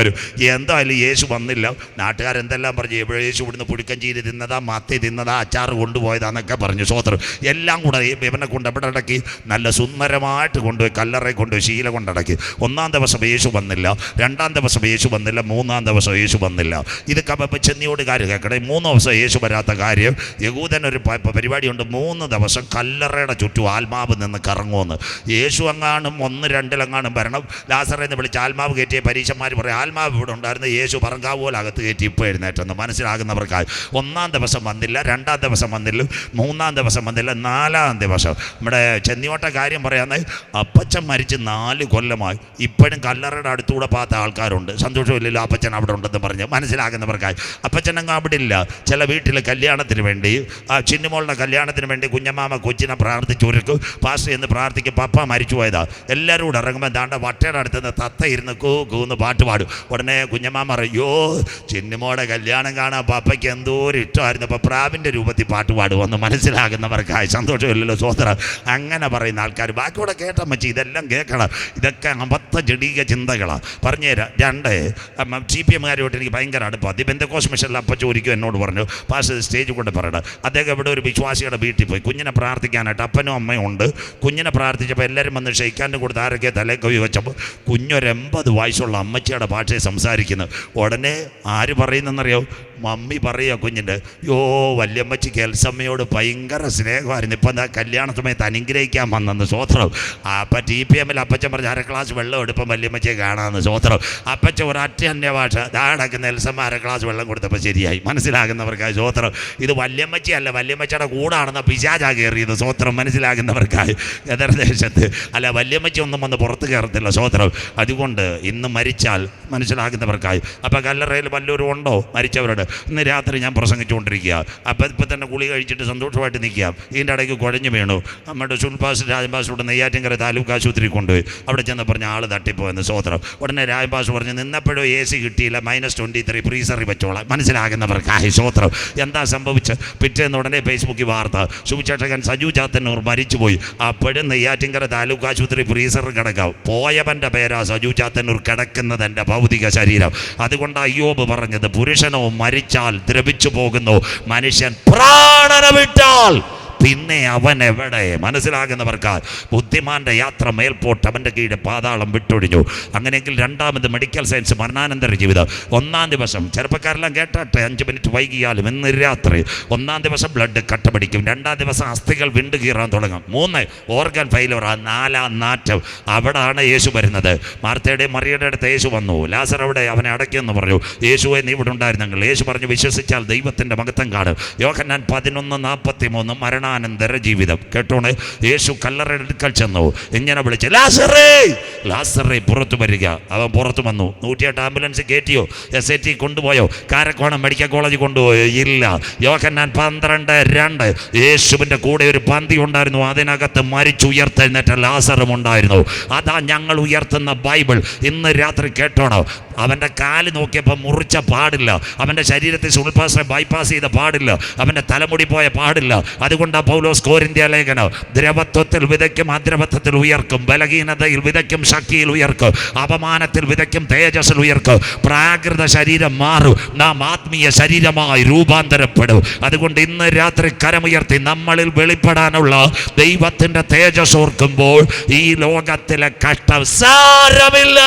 [SPEAKER 1] എന്തായാലും യേശു വന്നില്ല. നാട്ടുകാരെന്തെല്ലാം പറഞ്ഞു, എവിടെ യേശു ഇവിടുന്ന് പുഴുക്കം ചെയ്ത് തിന്നതാ, മത്തി തിന്നതാ, അച്ചാറ് കൊണ്ടുപോയതാന്നൊക്കെ പറഞ്ഞു. സ്വത്രം എല്ലാം കൂടെ ഇവനെ കൊണ്ട് എവിടെ അടക്കി? നല്ല സുന്ദരമായിട്ട് കൊണ്ടുപോയി കല്ലറയെ കൊണ്ടുപോയി ശീല കൊണ്ടടക്കി. 1-ാം ദിവസം യേശു വന്നില്ല, 2-ാം ദിവസം യേശു വന്നില്ല, 3-ാം ദിവസം യേശു വന്നില്ല. ഇത് ചെന്നിയോട് കാര്യം കേൾക്കണേ. 3 ദിവസം യേശു വരാത്ത കാര്യം, യഹൂദനൊരു പരിപാടിയുണ്ട്. 3 ദിവസം കല്ലറയുടെ ചുറ്റും ആത്മാവ് നിന്ന് കറങ്ങുമെന്ന്. യേശു അങ്ങാനും 1-2 വരണം. ലാസറേന്ന് വിളിച്ച് ആത്മാവ് കയറ്റിയ പരീക്ഷന്മാർ പറയും, ആത്മാവ് ഇവിടെ ഉണ്ടായിരുന്നു, യേശു പറങ്കാവ് പോലെ അകത്ത് കയറ്റി ഇപ്പോൾ എഴുന്നേറ്റെന്ന്. മനസ്സിലാകുന്നവർക്കായി 1-ാം ദിവസം വന്നില്ല, 2-ാം ദിവസം വന്നില്ല, 3-ാം ദിവസം വന്നില്ല, 4-ാം ദിവസം. നമ്മുടെ ചെന്നിയോട്ട കാര്യം പറയാന്ന്, അപ്പച്ചൻ മരിച്ച് 4 കൊല്ലമായി. ഇപ്പോഴും കല്ലറയുടെ അടുത്തൂടെ പാത്ത ആൾക്കാരുണ്ട്. സന്തോഷമില്ലല്ലോ, അപ്പച്ചൻ അവിടെ ഉണ്ടെന്ന് പറഞ്ഞ്. മനസ്സിലാകുന്നവർക്കായി അപ്പച്ചനങ്ങ് അവിടെ ഇല്ല. ചില വീട്ടിൽ കല്യാണത്തിന് വേണ്ടി, ചിന്നുമോളുടെ കല്യാണത്തിന് വേണ്ടി കുഞ്ഞമ്മാമ കൊച്ചിനെ പ്രാർത്ഥിച്ചൊരുക്കും. പാസ്റ്റർ എന്ന് പ്രാർത്ഥിക്കും, പപ്പ മരിച്ചു പോയതാ. എല്ലാവരും കൂടെ ഇറങ്ങുമ്പോൾ ദാണ്ട വട്ടയുടെ അടുത്തുനിന്ന് തത്ത ഇരുന്ന് കൂന്ന് പാട്ട് പാടും. ഉടനെ കുഞ്ഞമ്മാമ പറയോ, ചിന്നുമോടെ കല്യാണം കാണാൻ പപ്പയ്ക്ക് എന്തോ ഒരു ഇഷ്ടമായിരുന്നു, അപ്പോൾ പ്രാവിൻ്റെ രൂപത്തിൽ പാട്ട് പാടുമെന്ന്. മനസ്സിലാകുന്നവർക്കായി സന്തോഷമില്ലല്ലോ. സ്വതന്ത്രം അങ്ങനെ പറയുന്ന ആൾക്കാർ ബാക്കിയോടെ കേട്ടാൽ മച്ചി, ഇതെല്ലാം കേൾക്കണം. ഇതൊക്കെ അബദ്ധ ജഡീക ചിന്തകളാണ്. പറഞ്ഞുതരാം. 2 CPMകാരുമായിട്ട് എനിക്ക് ഭയങ്കര അടുപ്പം. പെന്തക്കോസ്ത് മിഷനിൽ അപ്പ ചോദിക്കും, എന്നോട് പറഞ്ഞു, പാസ്റ്റർ സ്റ്റേജിൽ കൊണ്ട് പറയണം. അദ്ദേഹം ഇവിടെ ഒരു വിശ്വാസിയുടെ വീട്ടിൽ പോയി കുഞ്ഞിനെ പ്രാർത്ഥിക്കാനായിട്ട്. അപ്പനും അമ്മയും ഉണ്ട്. കുഞ്ഞിനെ പ്രാർത്ഥിച്ചപ്പോൾ എല്ലാവരും വന്ന് ഷെയ്ക്കാൻ്റെ കൊടുത്ത് ആരൊക്കെ തലയിൽ കൈ വെച്ചപ്പോൾ കുഞ്ഞൊരു 80 വയസ്സുള്ള അമ്മച്ചിയുടെ ഭാഷയെ സംസാരിക്കുന്നു. ഉടനെ ആര് പറയുന്നെന്നറിയോ? മമ്മി പറയുക കുഞ്ഞിൻ്റെ, വല്യമ്മച്ചിക്ക് എൽസമ്മയോട് ഭയങ്കര സ്നേഹമായിരുന്നു, ഇപ്പം എന്താ കല്യാണ സമയത്ത് അനുഗ്രഹിക്കാൻ വന്നെന്ന്. സ്വോത്രം. അപ്പം TPMൽ അപ്പച്ചൻ പറഞ്ഞ് 1/2 ഗ്ലാസ് വെള്ളം എടുപ്പം വല്യമ്മച്ചിയെ കാണാമെന്ന്. സ്വോത്രം. അപ്പച്ചൻ ഒരൊറ്റ അന്യഭാഷ ദാടക്കുന്ന എൽസമ്മ 1/2 ഗ്ലാസ് വെള്ളം കൊടുത്തപ്പോൾ ശരിയായി. മനസ്സിലാകുന്നവർക്കായി സ്വോത്രം. ഇത് വല്യമ്മച്ചി അല്ല, വല്യമ്മച്ചിയുടെ കൂടാണെന്ന പിശാചാ കയറിയത്. സ്വോത്രം. മനസ്സിലാകുന്നവർക്കായി എതിർദേശത്ത് അല്ല, വല്യമ്മച്ചി ഒന്നും വന്ന് പുറത്ത് കയറത്തില്ല. സ്വോത്രം. അതുകൊണ്ട് ഇന്ന് മരിച്ചാൽ മനസ്സിലാകുന്നവർക്കായി. അപ്പം കല്ലറയിൽ വല്ലവരും ഉണ്ടോ മരിച്ചവരുടെ? ഇന്ന് രാത്രി ഞാൻ പ്രസംഗിച്ചുകൊണ്ടിരിക്കുക. അപ്പം ഇപ്പം തന്നെ കുളി കഴിച്ചിട്ട് സന്തോഷമായിട്ട് നിൽക്കുക. ഇതിൻ്റെ ഇടയ്ക്ക് കുഴഞ്ഞു വീണു. നമ്മുടെ സുൽപാസ് രാജപാസിലൂടെ നെയ്യാറ്റിൻകര താലൂക്ക് ആശുപത്രി കൊണ്ടുപോയി. അവിടെ ചെന്ന് പറഞ്ഞ ആൾ തട്ടിപ്പോയെന്ന്. സ്വോത്രം. ഉടനെ രാജപാസ് പറഞ്ഞ്, നിന്നപ്പോഴും AC കിട്ടിയില്ല, -23 ഫ്രീസറിൽ വെച്ചോളാം. മനസ്സിലാകുന്നവർക്കായി സ്വോത്രം. എന്താ സംഭവിച്ചത്? പിറ്റേന്ന് ഉടനെ ഫേസ്ബുക്കിൽ വാർത്ത, സുവിശേഷകൻ സജു ചാത്തന്നൂർ മരിച്ചുപോയി. അപ്പോഴും നെയ്യാറ്റിൻകര താലൂക്ക് ആശുപത്രി ഫ്രീസറിൽ കിടക്കാം. പോയവൻ്റെ പേരാ സജു ചാത്തന്നൂർ, കിടക്കുന്നത് എൻ്റെ ഭൗതിക ശരീരം. അതുകൊണ്ട് അയ്യോബ് പറഞ്ഞത്, പുരുഷനോ മരിച്ചാൽ ദ്രവിച്ചു പോകുന്നു, മനുഷ്യൻ പ്രാണന വിട്ടാൽ പിന്നെ അവൻ എവിടെ? മനസ്സിലാകുന്നവർക്ക് ബുദ്ധിമാന്റെ യാത്ര മേൽപോട്ട്, അവൻ്റെ കീഴ് പാതാളം വിട്ടൊഴിഞ്ഞു. അങ്ങനെയെങ്കിൽ 2ാമത് മെഡിക്കൽ സയൻസ് മരണാനന്തര ജീവിതം. 1-ാം ദിവസം ചെറുപ്പക്കാരെല്ലാം കേട്ടെ, 5 മിനിറ്റ് വൈകിയാലും ഇന്ന് രാത്രി 1-ാം ദിവസം ബ്ലഡ് കട്ട പിടിക്കും. 2-ാം ദിവസം അസ്ഥികൾ വിണ്ടുകീറാൻ തുടങ്ങും. 3 ഓർഗൻ ഫെയിലർ. 4-ാം നാറ്റം. അവിടാണ് യേശു വരുന്നത്. മാർത്തയുടെയും മറിയയുടെ അടുത്ത് യേശു വന്നു. ലാസർ അവിടെ അവനെ അടയ്ക്കുമെന്ന് പറഞ്ഞു. യേശുവെ നീ ഇവിടെ ഉണ്ടായിരുന്നെങ്കിൽ. യേശു പറഞ്ഞു, വിശ്വസിച്ചാൽ ദൈവത്തിൻ്റെ മഹത്വം കാണും. യോഹന്നാൻ 11:43 മരണാനന്തര മരണാനന്തര ജീവിതം. കേട്ടോണ്, യേശു കല്ലറയെടുക്കൽ ചെന്നു, ഇങ്ങനെ വിളിച്ച് ലാസറേ ലാസറേ പുറത്തു വരിക. അവൻ പുറത്തു വന്നു. 108 ആംബുലൻസ് കയറ്റിയോ? SAT കൊണ്ടുപോയോ? കാരക്കോണം മെഡിക്കൽ കോളേജ് കൊണ്ടുപോയോ? ഇല്ല. യോഹന്നാൻ 12:2 യേശുവിൻ്റെ കൂടെ ഒരു പന്തി ഉണ്ടായിരുന്നു, അതിനകത്ത് മരിച്ചുയർത്തെഴുന്നേറ്റ ലാസറും ഉണ്ടായിരുന്നു. അതാ ഞങ്ങൾ ഉയർത്തുന്ന ബൈബിൾ. ഇന്ന് രാത്രി കേട്ടോണോ, അവൻ്റെ കാല് നോക്കിയപ്പോൾ മുറിച്ച പാടില്ല, അവൻ്റെ ശരീരത്തിൽ സുൾപാസ് ബൈപ്പാസ് ചെയ്ത പാടില്ല, അവൻ്റെ തലമുടി പോയ പാടില്ല. അതുകൊണ്ടാണ് പൗലോസ് കോരിന്ത്യ ലേഖനം, ദ്രവത്വത്തിൽ വിതയ്ക്കും അദ്രവത്വത്തിൽ ഉയർക്കും, ബലഹീനതയിൽ വിതയ്ക്കും ശക്തിയിൽ ഉയർക്കും, അപമാനത്തിൽ വിതയ്ക്കും തേജസ്സിൽ ഉയർക്കും. പ്രാകൃത ശരീരം മാറും, നാം ആത്മീയ ശരീരമായി രൂപാന്തരപ്പെടും. അതുകൊണ്ട് ഇന്ന് രാത്രി കരമുയർത്തി നമ്മളിൽ വെളിപ്പെടാനുള്ള ദൈവത്തിൻ്റെ തേജസ് ഓർക്കുമ്പോൾ ഈ ലോകത്തിലെ കഷ്ടം സാരമില്ല.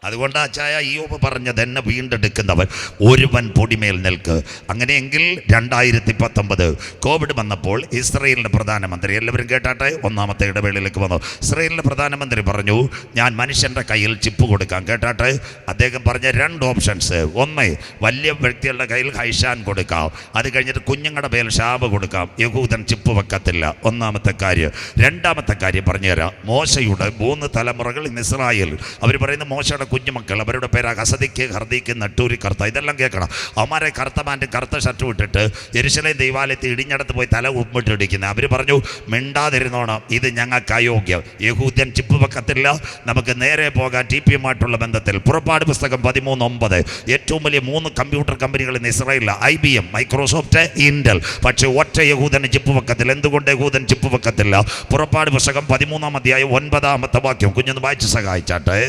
[SPEAKER 1] അതുകൊണ്ട് അച്ചായ ഇയ്യോബ് പറഞ്ഞത്, എന്നെ വീണ്ടെടുക്കുന്നവൻ ഒരുവൻ പൊടിമേൽ നിൽക്ക്. അങ്ങനെയെങ്കിൽ 2019 കോവിഡ് വന്നപ്പോൾ ഇസ്രയേലിൻ്റെ പ്രധാനമന്ത്രി, എല്ലാവരും കേട്ടാട്ടെ, ഒന്നാമത്തെ ഇടവേളയിലേക്ക് വന്നു. ഇസ്രയേലിൻ്റെ പ്രധാനമന്ത്രി പറഞ്ഞു, ഞാൻ മനുഷ്യൻ്റെ കയ്യിൽ ചിപ്പ് കൊടുക്കാം. കേട്ടാട്ടെ, അദ്ദേഹം പറഞ്ഞ 2 ഓപ്ഷൻസ്. ഒന്ന്, വലിയ വ്യക്തികളുടെ കയ്യിൽ ഹൈഷാൻ കൊടുക്കാം, അത് കഴിഞ്ഞിട്ട് കുഞ്ഞുങ്ങളുടെ പേരിൽ ഷാബ് കൊടുക്കാം. യഹൂദൻ ചിപ്പ് വെക്കത്തില്ല. ഒന്നാമത്തെ കാര്യം. രണ്ടാമത്തെ കാര്യം പറഞ്ഞുതരാം. മോശയുടെ 3 തലമുറകൾ ഇന്ന് ഇസ്രായേൽ, അവർ പറയുന്ന മോശയുടെ കുഞ്ഞുമക്കൾ, അവരുടെ പേര് ഹസദിക്ക്, ഹർദിക്ക്, നട്ടൂരി, കർത്ത. ഇതെല്ലാം കേൾക്കണം. അവന്മാരെ കറുത്ത പാൻറ്റും കറുത്ത ഷർട്ടും ഇട്ടിട്ട് യെരൂശലേം ദൈവാലയത്തിൽ ഇടിഞ്ഞടത്ത് പോയി തല ഉപ്പിട്ട് ഇടിക്കുന്നത്. അവർ പറഞ്ഞു, മിണ്ടാതിരുന്നോണം, ഇത് ഞങ്ങൾക്ക് അയോഗ്യം. യഹൂദ്യൻ ചിപ്പ് വെക്കത്തില്ല, നമുക്ക് നേരെ പോകാൻ TPയുമായിട്ടുള്ള ബന്ധത്തിൽ. പുറപ്പാട് പുസ്തകം 13:9. ഏറ്റവും വലിയ 3 കമ്പ്യൂട്ടർ കമ്പനികൾ ഇന്ന് ഇസ്രായേലിൽ, IBM, മൈക്രോസോഫ്റ്റ്, ഇന്റൽ. പക്ഷേ ഒറ്റ യഹൂദന് ചിപ്പ് വെക്കത്തില്ല. എന്തുകൊണ്ട് യഹൂദൻ ചിപ്പ് വെക്കത്തില്ല? പുറപ്പാട് പുസ്തകം 13-ാം അധ്യായം 9-ാമത്തെ വാക്യം കുഞ്ഞൊന്ന് വായിച്ച് സഹായിച്ചാട്ടെ.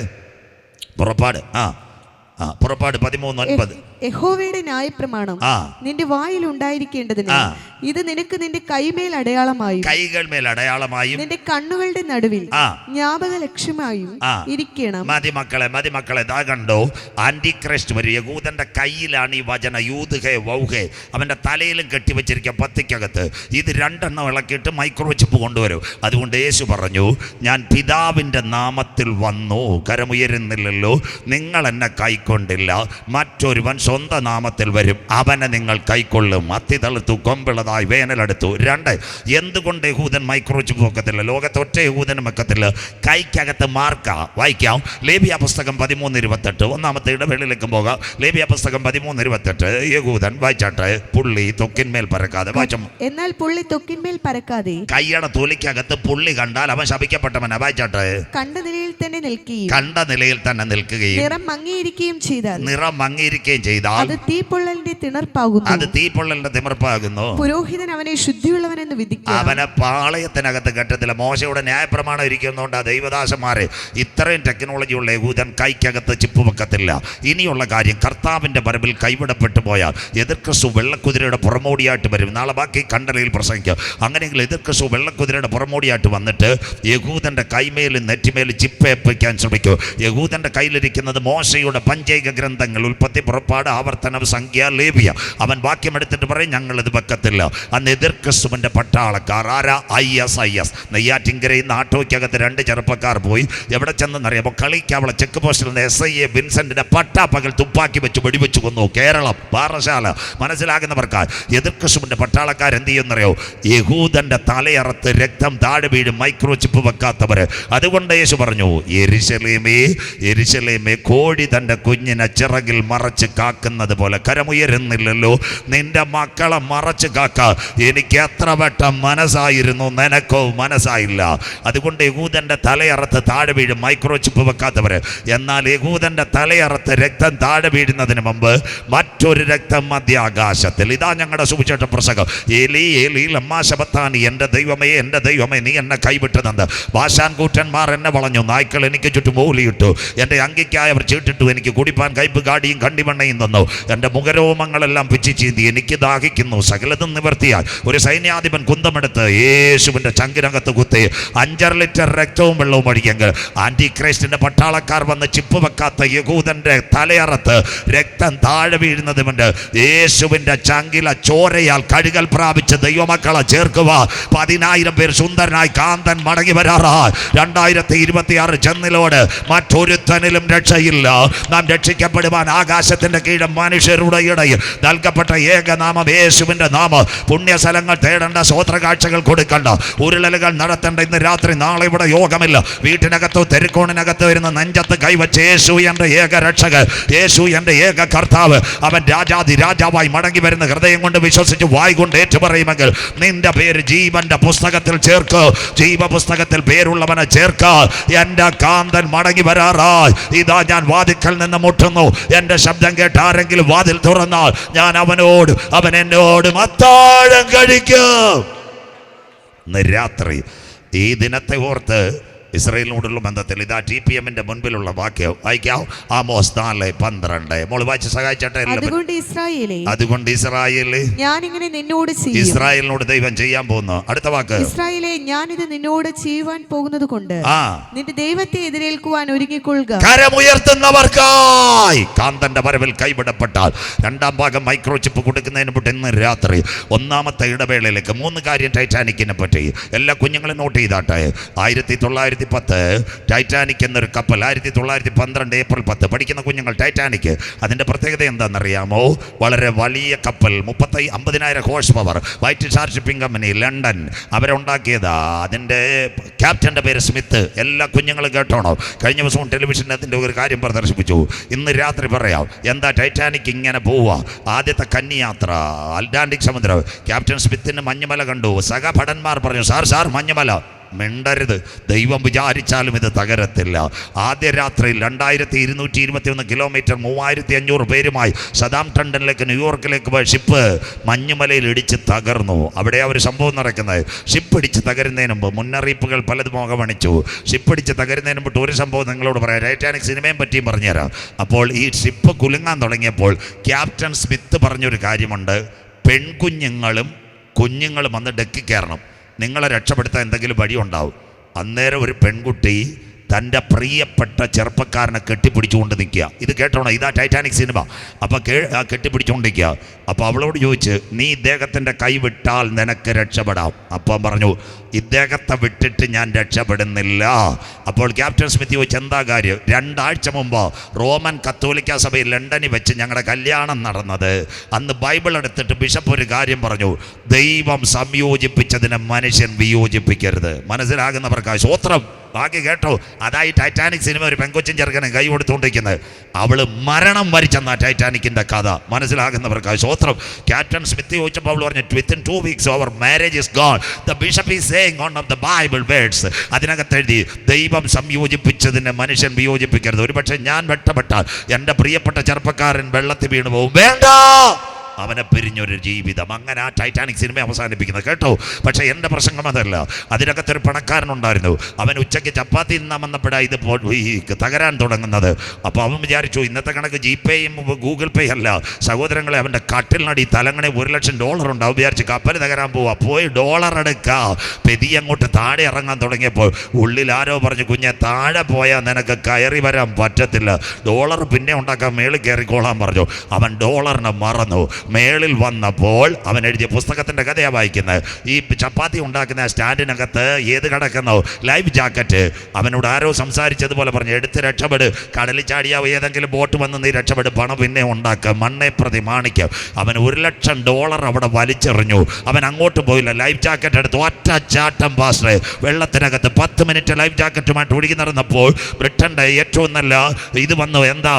[SPEAKER 1] പുറപ്പാട് 13:9.
[SPEAKER 2] യഹോവയുടെ ന്യായപ്രമാണം നിന്റെ വായിൽ ഉണ്ടായിരിക്കേണ്ടതിന് ഇത് നിനക്ക് നിന്റെ കൈമേൽ അടയാളമായും, കൈകൾ മേൽ അടയാളമായും, നിന്റെ കണ്ണുകളുടെ നടുവിൽ ജ്ഞാപക ലക്ഷ്യമായും ഇരിക്കണം.
[SPEAKER 1] മതി മക്കളെ, ഇതാ കണ്ടോ, ആന്റിക്രൈസ്റ്റ് വരും. യഹൂദന്റെ കയ്യിലാണ് ഈ വചന, യൂദ്ഹേ വൗഹേ, അവന്റെ തലയിലും കെട്ടിവെച്ചിരിക്കുക പത്തിക്കകത്ത്. ഇത് 2 ഇളക്കിയിട്ട് മൈക്രോ ചിപ്പ് കൊണ്ടുവരും. അതുകൊണ്ട് യേശു പറഞ്ഞു, ഞാൻ പിതാവിന്റെ നാമത്തിൽ വന്നു. കരമുയരുന്നില്ലല്ലോ, നിങ്ങൾ എന്നെ കൈക്കൊണ്ടില്ല. മറ്റൊരുവൻ സ്വന്തം നാമത്തിൽ വരും, അവനെ നിങ്ങൾ കൈക്കൊള്ളും. അത്തി തളുത്തു, കൊമ്പിളതായി വേനലെടുത്തു. 2, എന്തുകൊണ്ട് യഹൂദൻ മൈക്രോ ചിപ്പ് വെക്കത്തില്ല? ലോകത്ത് ഒറ്റ യഹൂദനും വെക്കത്തില്ല. കൈക്കകത്ത് മാർക്ക. വായിക്കാം. ലേവ്യ പുസ്തകം 13:28. ഒന്നാമത്തെ ഇടവേളയിലേക്ക് പോകാം. ലേവ്യ പുസ്തകം 13:28. യഹൂദൻ വായിച്ചാട്ടെ. പുള്ളി തൊക്കിന്മേൽ പറക്കാതെ. വായിച്ചു.
[SPEAKER 2] എന്നാൽ പുള്ളി തൊക്കിന്മേൽ പറക്കാതെ
[SPEAKER 1] കൈയുടെ തൊലിക്കകത്ത് പുള്ളി കണ്ടാൽ അവൻ ശപിക്കപ്പെട്ടവനാ. വായിച്ചാട്ടെ.
[SPEAKER 2] കണ്ട നിലയിൽ തന്നെ
[SPEAKER 1] നിൽക്കുകയും
[SPEAKER 2] നിറം മങ്ങിയിരിക്കുകയും ചെയ്താൽ
[SPEAKER 1] അത്
[SPEAKER 2] തീപ്പൊള്ളലിന്റെ തിണർപ്പാകുന്നു. പുരോഹിതൻ അവനെ ശുദ്ധിയുള്ളവനെന്ന് വിധിക്കും.
[SPEAKER 1] അവനെ പാളയത്തിനകത്ത് കെട്ടത്തില്ല. മോശയുടെ ന്യായപ്രമാണം ഇരിക്കുന്നതുകൊണ്ട് ആ ദൈവദാസന്മാരെ ഇത്രയും ടെക്നോളജിയുള്ള യഹൂദൻ കൈക്കകത്ത് ചിപ്പ് വെക്കത്തില്ല. ഇനിയുള്ള കാര്യം, കർത്താവിന്റെ വരവിൽ കൈവിടപ്പെട്ടു പോയാൽ എതിർ ക്രിസ്തു വെള്ളക്കുതിരയുടെ പുറമോടിയായിട്ട് വരും. നാളെ ബാക്കി കണ്ടലയിൽ പ്രസംഗിക്കും. അങ്ങനെയെങ്കിൽ എതിർ ക്രിസ്തു വെള്ളക്കുതിരയുടെ പുറമോടിയായിട്ട് വന്നിട്ട് യഹൂദന്റെ കൈമേലും നെറ്റിമേലും ചിപ്പ് ഏൽപ്പിക്കാൻ ശ്രമിക്കും. യഹൂദന്റെ കയ്യിലിരിക്കുന്നത് മോശയുടെ പഞ്ചൈക ഗ്രന്ഥങ്ങൾ, ഉൽപ്പത്തി, പുറപ്പാട്, ആവർത്തനം, സംഖ്യ, ലേവ്യ. അവൻ വാക്യം എടുത്തിട്ട് പറയും, ഞങ്ങളിത് വെക്കത്തില്ല. അന്ന് എതിർ ക്രിസ്തുവിൻ്റെ പട്ടാളക്കാർ ആരാ? IS. നെയ്യാറ്റിൻകരയിൽ നിന്ന് ആട്ടോയ്ക്കകത്ത് 2 ചെറുപ്പക്കാർ പോയി. എവിടെ ചെന്നെന്നറിയാമോ? കളിക്കാവള ചെക്ക് പോസ്റ്റിൽ നിന്ന് SIA വിൻസെന്റിന്റെ പട്ടാപ്പകൽ തുപ്പാക്കി വെച്ച് വെടിവെച്ച് കൊന്നു. കേരളം, പാറശാല. മനസ്സിലാകുന്നവർക്ക് എതിർ ക്രിസ്തുവിൻ്റെ പട്ടാളക്കാർ എന്ത് ചെയ്യുന്നറിയോ? യഹൂദന്റെ തലയറത്ത് രക്തം താഴെ വീഴും, മൈക്രോ ചിപ്പ് വെക്കാത്തവര്. അതുകൊണ്ട് യേശു പറഞ്ഞു, യെരൂശലേമേ, കോഴി തൻ്റെ കുഞ്ഞിനെ ചിറകിൽ മറച്ച് കാക്കുന്നത് പോലെ. കരമുയരുന്നില്ലല്ലോ, നിന്റെ മക്കളെ മറച്ച് കാക്ക. എനിക്ക് എത്ര വട്ടം മനസ്സായിരുന്നു, നിനക്കോ മനസ്സായില്ല. അതുകൊണ്ട് യഹൂദന്റെ തലയറത്ത് താഴെ വീഴും, മൈക്രോ ചിപ്പ് വെക്കാത്തവര്. എന്നാൽ യഹൂദന്റെ തലയറത്ത് രക്തം താഴെ വീഴുന്നതിന് മുമ്പ് മറ്റൊരു രക്തം മധ്യാകാശത്തിൽ. ഇതാ ഞങ്ങളുടെ സുവിശേഷ പ്രസംഗം. ഏലീ ഏലീ ലമ്മാ ശബത്താനി, എൻ്റെ ദൈവമേ നീ എന്നെ കൈവിട്ടതെന്ന്. ഭാഷാൻ കൂറ്റന്മാർ എന്നെ വളഞ്ഞു, നായ്ക്കൾ എനിക്ക് ചുറ്റും ഓലിയിട്ടു. എൻ്റെ അങ്കിക്കായി അവർ ചീട്ടിട്ടു, എനിക്ക് കുടിപ്പാൻ കയ്പ് കാടിയും കണ്ടിവണ്ണയും തന്നു. എൻ്റെ മുഖരോമങ്ങളെല്ലാം പിച്ചി ചീന്തി, എനിക്ക് ദാഹിക്കുന്നു. സകലതും നിവർത്തിയാൽ ഒരു സൈന്യാധിപൻ കുന്തമെടുത്ത് യേശുവിൻ്റെ ചങ്കിനകത്ത് കുത്തി 5 ലിറ്റർ രക്തവും വെള്ളവും ഒഴിക്കെങ്കിൽ ആന്റിക്രൈസ്റ്റിന്റെ പട്ടാളക്കാർ വന്ന് ചിപ്പ് വെക്കാത്ത യഹൂദന്റെ തലയറത്ത് രക്തം താഴെ വീഴുന്നതുമുണ്ട്. യേശുവിൻ്റെ ചങ്കില ചോരയാൽ കഴുകൽ പ്രാപിച്ച ദൈവമക്കളെ ചേർക്കുക. 10,000 പേർ സുന്ദരനായി കാന്തൻ മടങ്ങി വരാറായി. 2026 ചെന്നിലോട് മറ്റൊരുത്തനിലും രക്ഷയില്ല. നാം രക്ഷിക്കപ്പെടുവാൻ ആകാശത്തിന്റെ കീഴ് മനുഷ്യരുടെ ഇടയിൽ നൽകപ്പെട്ട ഏകനാമം യേശുവിന്റെ നാമം. പുണ്യസ്ഥലങ്ങൾ തേടേണ്ട, സ്വോത്രകാഴ്ചകൾ കൊടുക്കണ്ട, ഉരുളലുകൾ നടത്തേണ്ട. ഇന്ന് രാത്രി നാളെ ഇവിടെ യോഗമില്ല. വീട്ടിനകത്തോ തെരുക്കോണിനകത്തോ ഇരുന്ന് നെഞ്ചത്ത് കൈവച്ച് യേശു എൻ്റെ ഏക രക്ഷകൻ, യേശു എൻ്റെ ഏക കർത്താവ്, അവൻ രാജാതി രാജാവായി മടങ്ങി വരുന്ന ഹൃദയം കൊണ്ട് വിശ്വസിച്ച് വായ് കൊണ്ട് ഏറ്റുപറയുമെങ്കിൽ നിന്റെ പേര് ജീവന്റെ പുസ്തകത്തിൽ ചേർക്ക്. ജീവപുസ്തകത്തിൽ പേരുള്ളവനെ ചേർക്ക്. എൻ്റെ കാന്തൻ മടങ്ങി വരാറായി. ഇതാ ഞാൻ വാതിൽക്കൽ നിന്ന് മുട്ടുന്നു. എൻ്റെ ശബ്ദം കേട്ട് ആരെങ്കിലും വാതിൽ തുറന്നാൽ ഞാൻ അവൻ എന്നോട് അത്താഴം കഴിക്കും. ഇന്ന് രാത്രി ഈ ദിനത്തെ ഓർത്ത് ഇസ്രായേലിനോടുള്ള ബന്ധത്തിൽ ഇതാ TPM-ന്റെ മുൻപിലുള്ള വാക്യം വായിക്കാം. ആമോസ് 4:12. മോള് വായിച്ച് സഹായിച്ചട്ടെ. അതുകൊണ്ട് ഇസ്രായേലേ,
[SPEAKER 2] ഞാനിങ്ങനെ നിന്നോട് ചെയ്യും.
[SPEAKER 1] ഇസ്രായേലിനോട് ദൈവം ചെയ്യാൻ പോകുന്നു. അടുത്ത വാക്ക്,
[SPEAKER 2] ഇസ്രായേലേ, ഞാനിത് നിന്നോട് ചെയ്യുവാൻ പോകുന്നത് കൊണ്ട് നിന്റെ ദൈവത്തെ എതിരേൽക്കുവാൻ ഒരുങ്ങിക്കൊള്ളുക.
[SPEAKER 1] കരമുയർത്തുന്നവർക്കായി കാന്തന്റെ വരവിൽ കൈവിടപ്പെട്ടാൽ രണ്ടാം ഭാഗം മൈക്രോ ചിപ്പ് കൊടുക്കുന്നതിന് മുമ്പ് ഇന്ന് രാത്രി ഒന്നാമത്തെ ഇടവേളയിലേക്ക് 3 കാര്യം ടൈറ്റാനിക്കിനെ പറ്റി എല്ലാ കുഞ്ഞുങ്ങളും നോട്ട് ചെയ്താട്ടെ. 1910 ടൈറ്റാനിക് എന്നൊരു കപ്പൽ. 1912 ഏപ്രിൽ 10 പഠിക്കുന്ന കുഞ്ഞുങ്ങൾ ടൈറ്റാനിക്. അതിൻ്റെ പ്രത്യേകത എന്താണെന്നറിയാമോ? വളരെ വലിയ കപ്പൽ, 50,000 horse power. White star shipping company, London, അവരുണ്ടാക്കിയതാ. അതിൻ്റെ ക്യാപ്റ്റൻ്റെ പേര് സ്മിത്ത്. എല്ലാ കുഞ്ഞുങ്ങളും കേട്ടോണോ? കഴിഞ്ഞ ദിവസവും ടെലിവിഷനിൽ അതിൻ്റെ ഒരു കാര്യം പ്രദർശിപ്പിച്ചു. ഇന്ന് രാത്രി പറയാം എന്താ ടൈറ്റാനിക് ഇങ്ങനെ പോവുക. ആദ്യത്തെ കന്നിയാത്ര അറ്റ്ലാന്റിക് സമുദ്രം. ക്യാപ്റ്റൻ സ്മിത്തിന് മഞ്ഞുമല കണ്ടു. സഹഭടന്മാർ പറഞ്ഞു, സാർ മഞ്ഞുമല. മിണ്ടരുത്, ദൈവം വിചാരിച്ചാലും ഇത് തകരത്തില്ല. ആദ്യ രാത്രിയിൽ 2221 കിലോമീറ്റർ 3500 പേരുമായി സതാംപ്ടണിലേക്ക് ന്യൂയോർക്കിലേക്ക് പോയ ഷിപ്പ് മഞ്ഞുമലയിൽ ഇടിച്ച് തകർന്നു. അവിടെ ഒരു സംഭവം നടക്കുന്നത്. ഷിപ്പ് ഇടിച്ച് തകരുന്നതിന് മുമ്പ് മുന്നറിയിപ്പുകൾ പലതും മുഖമണിച്ചു. ഷിപ്പ് ഇടിച്ച് തകരുന്നതിന് മുമ്പ് ഒരു സംഭവം നിങ്ങളോട് പറയാം. ടൈറ്റാനിക് സിനിമയും പറ്റിയും പറഞ്ഞുതരാം. അപ്പോൾ ഈ ഷിപ്പ് കുലുങ്ങാൻ തുടങ്ങിയപ്പോൾ ക്യാപ്റ്റൻ സ്മിത്ത് പറഞ്ഞൊരു കാര്യമുണ്ട്. പെൺകുഞ്ഞുങ്ങളും കുഞ്ഞുങ്ങളും വന്ന് ഡെക്കി കയറണം. നിങ്ങളെ രക്ഷപ്പെടുത്താൻ എന്തെങ്കിലും വഴിയുണ്ടാവും. അന്നേരം ഒരു പെൺകുട്ടി തൻ്റെ പ്രിയപ്പെട്ട ചെറുപ്പക്കാരനെ കെട്ടിപ്പിടിച്ചുകൊണ്ട് നിൽക്കുക. ഇത് കേട്ടോണം, ഇതാ ടൈറ്റാനിക് സിനിമ. അപ്പോൾ കെട്ടിപ്പിടിച്ചുകൊണ്ട് നിൽക്കുക. അപ്പോൾ അവളോട് ചോദിച്ച്, നീ ഇദ്ദേഹത്തിൻ്റെ കൈ വിട്ടാൽ നിനക്ക് രക്ഷപ്പെടാം. അപ്പം പറഞ്ഞു, ഇദ്ദേഹത്തെ വിട്ടിട്ട് ഞാൻ രക്ഷപ്പെടുന്നില്ല. അപ്പോൾ ക്യാപ്റ്റൻ സ്മിത്ത് ചോദിച്ചു, എന്താ കാര്യം? 2 ആഴ്ച മുമ്പ് റോമൻ കത്തോലിക്ക സഭയിൽ ലണ്ടനിൽ വെച്ച് ഞങ്ങളുടെ കല്യാണം നടന്നത്. അന്ന് ബൈബിൾ എടുത്തിട്ട് ബിഷപ്പ് ഒരു കാര്യം പറഞ്ഞു, ദൈവം സംയോജിപ്പിച്ചതിനെ മനുഷ്യൻ വിയോജിപ്പിക്കരുത്. മനസ്സിലാകുന്നവർക്കായി സ്വോത്രം. ബാക്കി കേട്ടോ. അതായി ടൈറ്റാനിക് സിനിമ ഒരു പെങ്കൊച്ചും ചെറുക്കനും കൈ കൊടുത്തുകൊണ്ടിരിക്കുന്നത്. അവള് മരണം വരിച്ചെന്ന ടൈറ്റാനിക്കിന്റെ കഥ. മനസ്സിലാകുന്നവർക്കായി സ്വോത്രം. ക്യാപ്റ്റൻ സ്മിത്ത് ചോദിച്ചപ്പോൾ അവൾ പറഞ്ഞു, within 2 weeks our marriage is gone. The bishop is saying one of the Bible words. അതിനകത്ത് എഴുതി, ദൈവം സംയോജിപ്പിച്ചതിനെ മനുഷ്യൻ വിയോജിപ്പിക്കരുത്. ഒരുപക്ഷെ ഞാൻ വെട്ടപ്പെട്ടാൽ എൻ്റെ പ്രിയപ്പെട്ട ചെറുപ്പക്കാരൻ വെള്ളത്തിൽ വീണു പോകും. വേണ്ട, അവനെ പിരിഞ്ഞൊരു ജീവിതം. അങ്ങനെ ആ ടൈറ്റാനിക് സിനിമ അവസാനിപ്പിക്കുന്നത് കേട്ടോ. പക്ഷേ എൻ്റെ പ്രസംഗം അതല്ല. അതിനകത്തൊരു പണക്കാരനുണ്ടായിരുന്നു. അവൻ ഉച്ചയ്ക്ക് ചപ്പാത്തി തിന്നാൻ വന്നപ്പോഴാണ് ഇത് തകരാൻ തുടങ്ങുന്നത്. അപ്പോൾ അവൻ വിചാരിച്ചു, ഇന്നത്തെ കണക്ക് GPayയും ഗൂഗിൾ പേ അല്ല സഹോദരങ്ങളെ. അവൻ്റെ കട്ടിലിനടി തലങ്ങണി $1,00,000 ഉണ്ടാവും. വിചാരിച്ച് കപ്പൽ തകരാൻ പോവാ. പോയി ഡോളർ എടുക്കാം. പെതി അങ്ങോട്ട് താഴെ ഇറങ്ങാൻ തുടങ്ങിയപ്പോൾ ഉള്ളിൽ ആരോ പറഞ്ഞു, കുഞ്ഞെ താഴെ പോയാൽ നിനക്ക് കയറി വരാൻ പറ്റത്തില്ല. ഡോളർ പിന്നെ ഉണ്ടാക്കാൻ മേളിൽ കയറിക്കോളാൻ പറഞ്ഞു. അവൻ ഡോളറിനെ മറന്നു. മേളിൽ വന്നപ്പോൾ അവൻ എഴുതിയ പുസ്തകത്തിൻ്റെ കഥയാണ് വായിക്കുന്നത്. ഈ ചപ്പാത്തി ഉണ്ടാക്കുന്ന സ്റ്റാൻഡിനകത്ത് ഏത് കിടക്കുന്നോ ലൈഫ് ജാക്കറ്റ്. അവനോട് ആരോ സംസാരിച്ചതുപോലെ പറഞ്ഞു, എടുത്ത് രക്ഷപ്പെട്, കടലിൽ ചാടിയാവോ ഏതെങ്കിലും ബോട്ട് വന്ന് നീ രക്ഷപ്പെട്, പണം പിന്നെ ഉണ്ടാക്കുക, മണ്ണെ പ്രതി മാണിക്കും. അവൻ $1,00,000 അവിടെ വലിച്ചെറിഞ്ഞു. അവൻ അങ്ങോട്ട് പോയില്ല. ലൈഫ് ജാക്കറ്റ് എടുത്ത് ഒറ്റ ചാട്ടം പാസ്റ്ററെ വെള്ളത്തിനകത്ത് 10 മിനിറ്റ് ലൈഫ് ജാക്കറ്റുമായിട്ട് ഒഴുകി നടന്നപ്പോൾ ബ്രിട്ടൻ്റെ ഏറ്റവും നല്ല ഇത് വന്നു. എന്താ,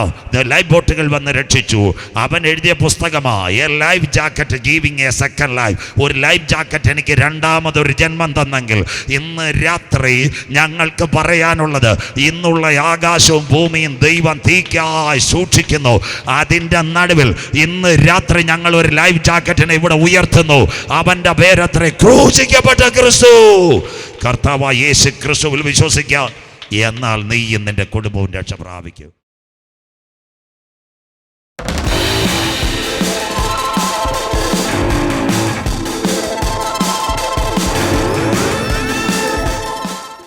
[SPEAKER 1] ലൈഫ് ബോട്ടുകൾ വന്ന് രക്ഷിച്ചു. അവൻ എഴുതിയ പുസ്തകമാണ് A life jacket giving A second life. ഒരു ലൈഫ് ജാക്കറ്റ് എനിക്ക് രണ്ടാമതൊരു ജന്മം തന്നെങ്കിൽ ഇന്ന് രാത്രി ഞങ്ങൾക്ക് പറയാനുള്ളത്, ഇന്നുള്ള ആകാശവും ഭൂമിയും ദൈവം തീക്കായി സൂക്ഷിക്കുന്നു. അതിൻ്റെ നടുവിൽ ഇന്ന് രാത്രി ഞങ്ങൾ ഒരു ലൈഫ് ജാക്കറ്റിനെ ഇവിടെ ഉയർത്തുന്നു. അവൻ്റെ പേരത്രേ ക്രൂശിക്കപ്പെട്ട ക്രിസ്തു. കർത്താവായ യേശു ക്രിസ്തുവിൽ വിശ്വസിക്കുക, എന്നാൽ നീയും നിന്റെ കുടുംബവും രക്ഷ പ്രാപിക്കും.